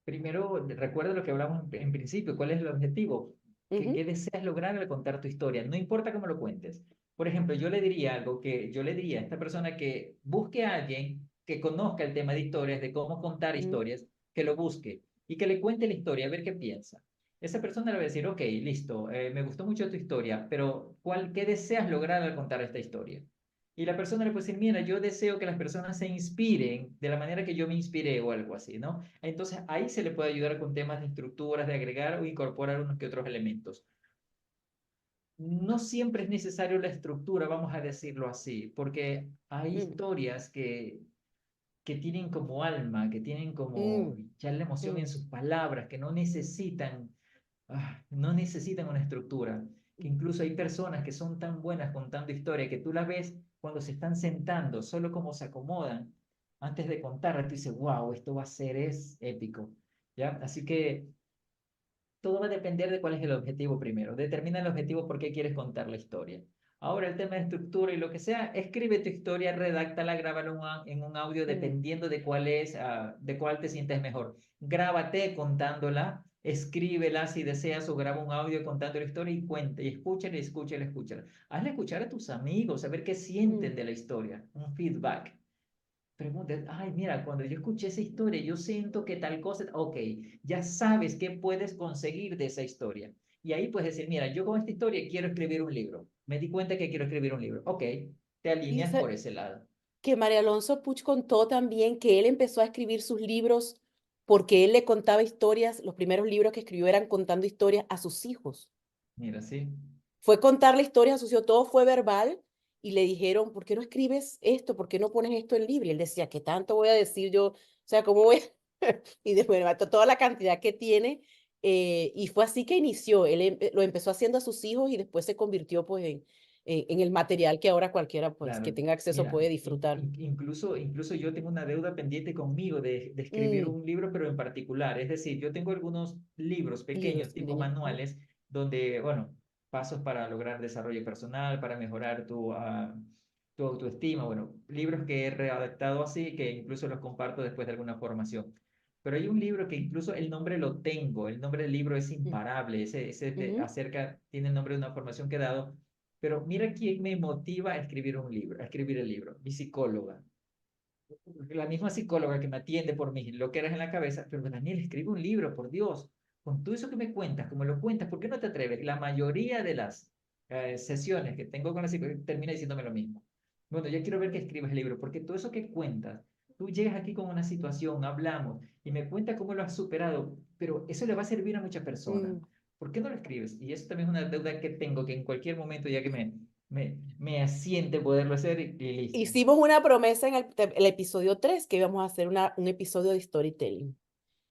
Primero, recuerda lo que hablamos en principio, ¿cuál es el objetivo? ¿Qué Ujú, deseas lograr al contar tu historia? No importa cómo lo cuentes. Por ejemplo, yo le diría algo que yo le diría a esta persona que busque a alguien que conozca el tema de historias, de cómo contar ujú, historias, que lo busque y que le cuente la historia, a ver qué piensa. Esa persona le va a decir, ok, listo, me gustó mucho tu historia, pero ¿qué deseas lograr al contar esta historia? Y la persona le puede decir, mira, yo deseo que las personas se inspiren de la manera que yo me inspiré o algo así, ¿no? Entonces ahí se le puede ayudar con temas de estructuras, de agregar o incorporar unos que otros elementos. No siempre es necesario la estructura, vamos a decirlo así, porque hay mm, historias que tienen como alma, que tienen como mm, ya la emoción en mm, sus palabras, que no necesitan una estructura, que incluso hay personas que son tan buenas contando historia que tú las ves cuando se están sentando, solo como se acomodan antes de contar, tú dices, wow, esto va a ser, es épico, ¿ya? Así que todo va a depender de cuál es el objetivo primero. Determina el objetivo por qué quieres contar la historia. Ahora, el tema de estructura y lo que sea, escribe tu historia, redáctala, grábala en un audio Mm. dependiendo de cuál es, de cuál te sientes mejor. Grábate contándola, escríbela si deseas o graba un audio contando la historia y cuenta, y escúchala, y escúchala, escúchala. Hazle escuchar a tus amigos, a ver qué sienten Mm. de la historia, un feedback. Pregunta, ay, mira, cuando yo escuché esa historia, yo siento que tal cosa, ok, ya sabes qué puedes conseguir de esa historia. Y ahí puedes decir, mira, yo con esta historia quiero escribir un libro. Me di cuenta que quiero escribir un libro. Ok, te alineas por Fíjese ese lado. que María Alonso Puig contó también que él empezó a escribir sus libros porque él le contaba historias, los primeros libros que escribió eran contando historias a sus hijos. Mira, sí. Fue contarle historias a sus hijos, todo fue verbal y le dijeron, ¿por qué no escribes esto? ¿Por qué no pones esto en libro? Y él decía, ¿qué tanto voy a decir yo? O sea, ¿cómo voy? Y después toda la cantidad que tiene. Y fue así que inició. Él lo empezó haciendo a sus hijos y después se convirtió pues en el material que ahora cualquiera pues que Claro, tenga acceso mira, puede disfrutar. incluso yo tengo una deuda pendiente conmigo de escribir Mm, un libro, pero en particular. Es decir, yo tengo algunos libros libros pequeños, tipo pequeños. Ujú. manuales, donde, bueno, pasos para lograr desarrollo personal, para mejorar tu autoestima, bueno, libros que he redactado así, que incluso los comparto después de alguna formación. Pero hay un libro que incluso el nombre lo tengo, el nombre del libro es Mm, imparable, ujú. tiene el nombre de una formación que he dado, pero mira quién me motiva a escribir un libro, a escribir el libro, mi psicóloga. La misma psicóloga que me atiende por mis loqueras en la cabeza, pero Daniel, escribe un libro, por Dios, con todo eso que me cuentas, como lo cuentas, ¿por qué no te atreves? La mayoría de las sesiones que tengo con la psicóloga termina diciéndome lo mismo. Bueno, ya quiero ver que escribas el libro, porque todo eso que cuentas, tú llegas aquí con una situación, hablamos, y me cuentas cómo lo has superado, pero eso le va a servir a muchas personas. Mm. ¿Por qué no lo escribes? Y eso también es una deuda que tengo, que en cualquier momento, ya que me asiente poderlo hacer y listo. Hicimos una promesa en el episodio 3 que íbamos a hacer un episodio de storytelling.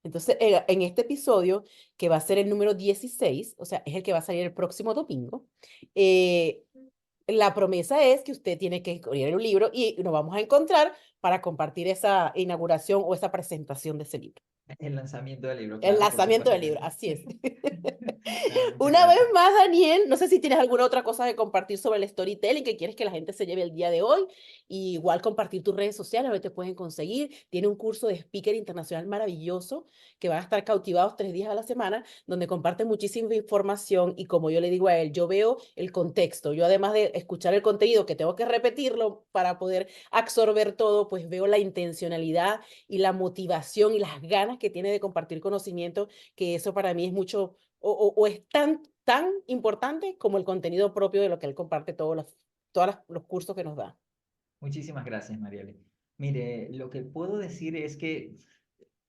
Entonces, en este episodio, que va a ser el número 16, o sea, es el que va a salir el próximo domingo, eh, la promesa es que usted tiene que escoger un libro y nos vamos a encontrar para compartir esa inauguración o esa presentación de ese libro. El lanzamiento del libro, El claro, por lanzamiento supuesto del que libro, sí. así es. Nada, muchas Una vez gracias. más, Daniel, no sé si tienes alguna otra cosa de compartir sobre el storytelling que quieres que la gente se lleve el día de hoy. Y igual compartir tus redes sociales, donde te pueden conseguir. Tiene un curso de speaker internacional maravilloso que van a estar cautivados 3 días a la semana, donde comparte muchísima información. Y como yo le digo a él, yo veo el contexto. Yo además de escuchar el contenido, que tengo que repetirlo para poder absorber todo, pues veo la intencionalidad y la motivación y las ganas que tiene de compartir conocimiento, que eso para mí es mucho o es tan importante como el contenido propio de lo que él comparte todos los cursos que nos da. Muchísimas gracias, Mariale. Mire, lo que puedo decir es que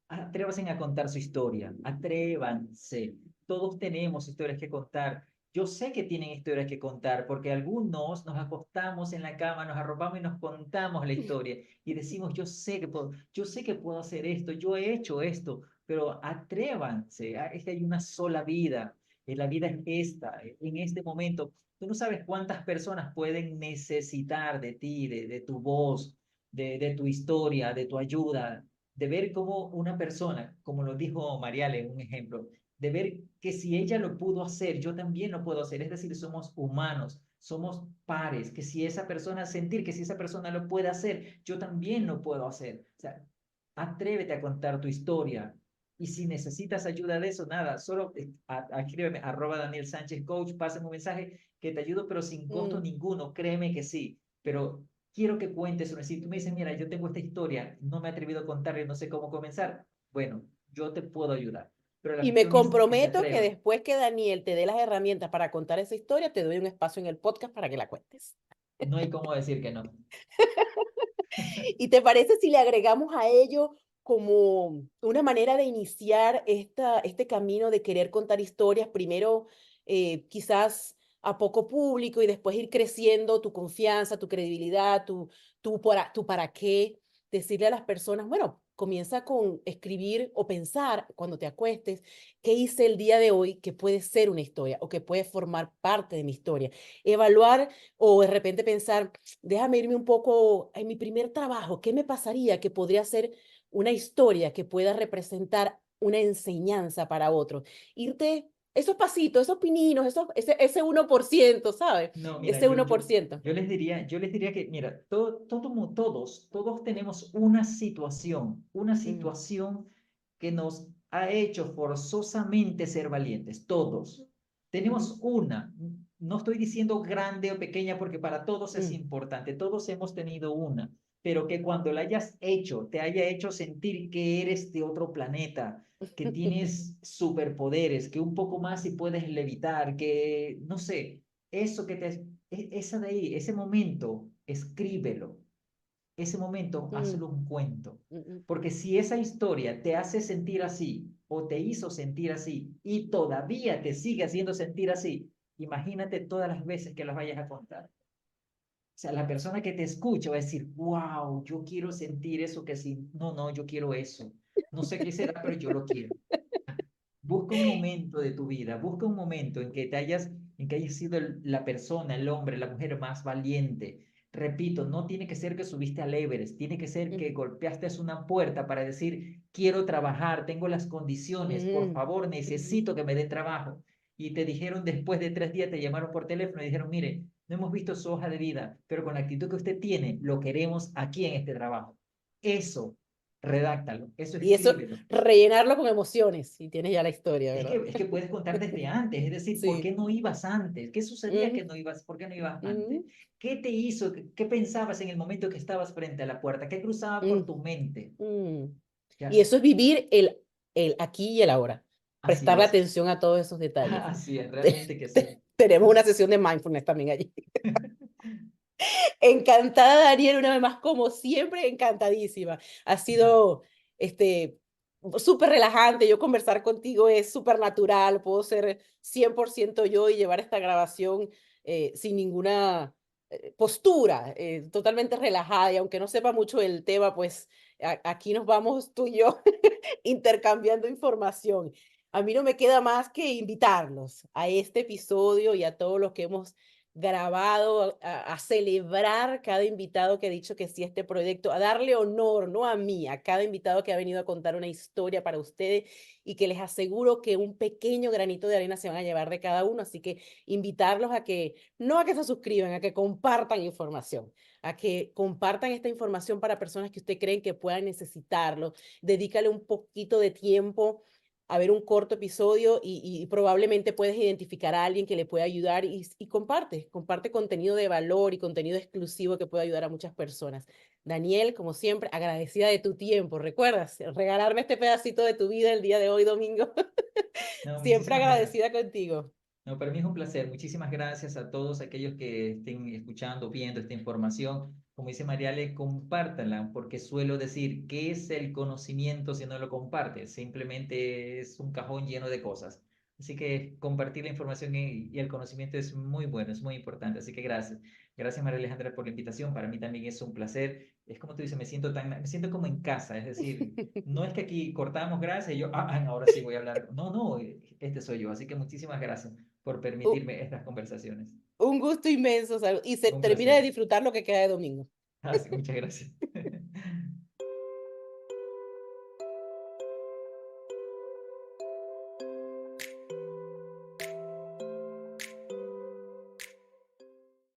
atrévanse a contar su historia, atrévanse. Todos tenemos historias que contar. Yo sé que tienen historias que contar porque algunos nos acostamos en la cama, nos arropamos y nos contamos la historia y decimos, yo sé que puedo hacer esto, yo he hecho esto, pero atrévanse. Es que hay una sola vida. La vida es esta, en este momento. Tú no sabes cuántas personas pueden necesitar de ti, de tu voz, de tu historia, de tu ayuda, de ver cómo una persona, como lo dijo Mariale en un ejemplo, de ver que si ella lo pudo hacer, yo también lo puedo hacer. Es decir, somos humanos, somos pares, que si esa persona, sentir que si esa persona lo puede hacer, yo también lo puedo hacer. O sea, atrévete a contar tu historia. Y si necesitas ayuda de eso, nada, solo escríbeme, @Daniel Sánchez Coach, pásame un mensaje que te ayudo, pero sin costo Mm. ninguno, créeme que sí. Pero quiero que cuentes una. Si tú me dices, mira, yo tengo esta historia, no me he atrevido a contarla, no sé cómo comenzar, bueno, yo te puedo ayudar. Pero la Y me cuestión es que se comprometo que atrevan. después que Daniel te dé las herramientas para contar esa historia, te doy un espacio en el podcast para que la cuentes. No hay cómo decir que no. ¿Y te parece si le agregamos a ello como una manera de iniciar este camino de querer contar historias, primero quizás a poco público y después ir creciendo tu confianza, tu credibilidad, tu para qué? Decirle a las personas, bueno, comienza con escribir o pensar cuando te acuestes, ¿qué hice el día de hoy que puede ser una historia o que puede formar parte de mi historia? Evaluar o de repente pensar, déjame irme un poco en mi primer trabajo, ¿qué me pasaría que podría ser una historia que pueda representar una enseñanza para otros? Irte esos pasitos, esos pininos, ese 1%, ¿sabes? No, mira, Ese 1%. yo les diría que, mira, todos tenemos una Mm, situación que nos ha hecho forzosamente ser valientes, todos. ujú, Tenemos una, no estoy diciendo grande o pequeña porque para todos es mm, importante, todos hemos tenido una, pero que cuando la hayas hecho, te haya hecho sentir que eres de otro planeta, que tienes superpoderes, que un poco más y puedes levitar, que, no sé, eso que esa de ahí, ese momento, escríbelo. Ese momento, mm, hazlo un cuento. mm, mm, Porque si esa historia te hace sentir así o te hizo sentir así y todavía te sigue haciendo sentir así, imagínate todas las veces que las vayas a contar. O sea, la persona que te escucha va a decir, wow, yo quiero sentir eso que sí, no, yo quiero eso. No sé qué será, pero yo lo quiero. Busca un momento de tu vida, busca un momento en que hayas sido la persona, el hombre, la mujer más valiente. Repito, no tiene que ser que subiste al Everest, tiene que ser que mm, golpeaste una puerta para decir, quiero trabajar, tengo las condiciones, por mm, favor, mm, necesito que me den trabajo. Y te dijeron después de 3 días, te llamaron por teléfono y dijeron, mire, no hemos visto su hoja de vida, pero con la actitud que usted tiene, lo queremos aquí en este trabajo. Eso, redáctalo, eso Y eso, escríbelo. rellenarlo con emociones, y tienes ya la historia, ¿verdad? Es que puedes contar desde antes, es decir, ¿por qué Sí. no ibas antes? ¿Qué sucedía Ujú, que no ibas? ¿Por qué no ibas antes? ujú, ¿Qué te hizo? ¿Qué pensabas en el momento que estabas frente a la puerta? ¿Qué cruzaba por mm, tu mente? mm. Y ¿Ya? eso es vivir el aquí y el ahora. Así Prestarle es. atención a todos esos detalles. Así es, realmente que sí. Tenemos una sesión de mindfulness también allí. Encantada, Daniel, una vez más, como siempre, encantadísima. Ha sido este, súper relajante. Yo conversar contigo es súper natural. Puedo ser 100% yo y llevar esta grabación sin ninguna postura, totalmente relajada. Y aunque no sepa mucho del tema, pues aquí nos vamos tú y yo intercambiando información. A mí no me queda más que invitarlos a este episodio y a todos los que hemos grabado, a celebrar cada invitado que ha dicho que sí a este proyecto, a darle honor, no a mí, a cada invitado que ha venido a contar una historia para ustedes y que les aseguro que un pequeño granito de arena se van a llevar de cada uno. Así que invitarlos a que, no a que se suscriban, a que compartan información, a que compartan esta información para personas que usted creen que puedan necesitarlo. Dedícale un poquito de tiempo a ver un corto episodio y probablemente puedes identificar a alguien que le pueda ayudar y comparte contenido de valor y contenido exclusivo que pueda ayudar a muchas personas. Daniel, como siempre, agradecida de tu tiempo. ¿Recuerdas regalarme este pedacito de tu vida el día de hoy, domingo? No, Siempre muchísimas gracias. agradecida contigo. No, para mí es un placer. Muchísimas gracias a todos aquellos que estén escuchando, viendo esta información. Como dice Mariale, compártanla, porque suelo decir, ¿qué es el conocimiento si no lo compartes? Simplemente es un cajón lleno de cosas. Así que compartir la información y el conocimiento es muy bueno, es muy importante. Así que gracias. Gracias, María Alejandra, por la invitación. Para mí también es un placer. Es como tú dices, me siento como en casa. Es decir, no es que aquí cortamos gracias y yo, ahora sí voy a hablar. No, no, este soy yo. Así que muchísimas gracias por permitirme estas conversaciones. Un gusto inmenso, y se Un termina de placer. disfrutar lo que queda de domingo. Así, muchas gracias.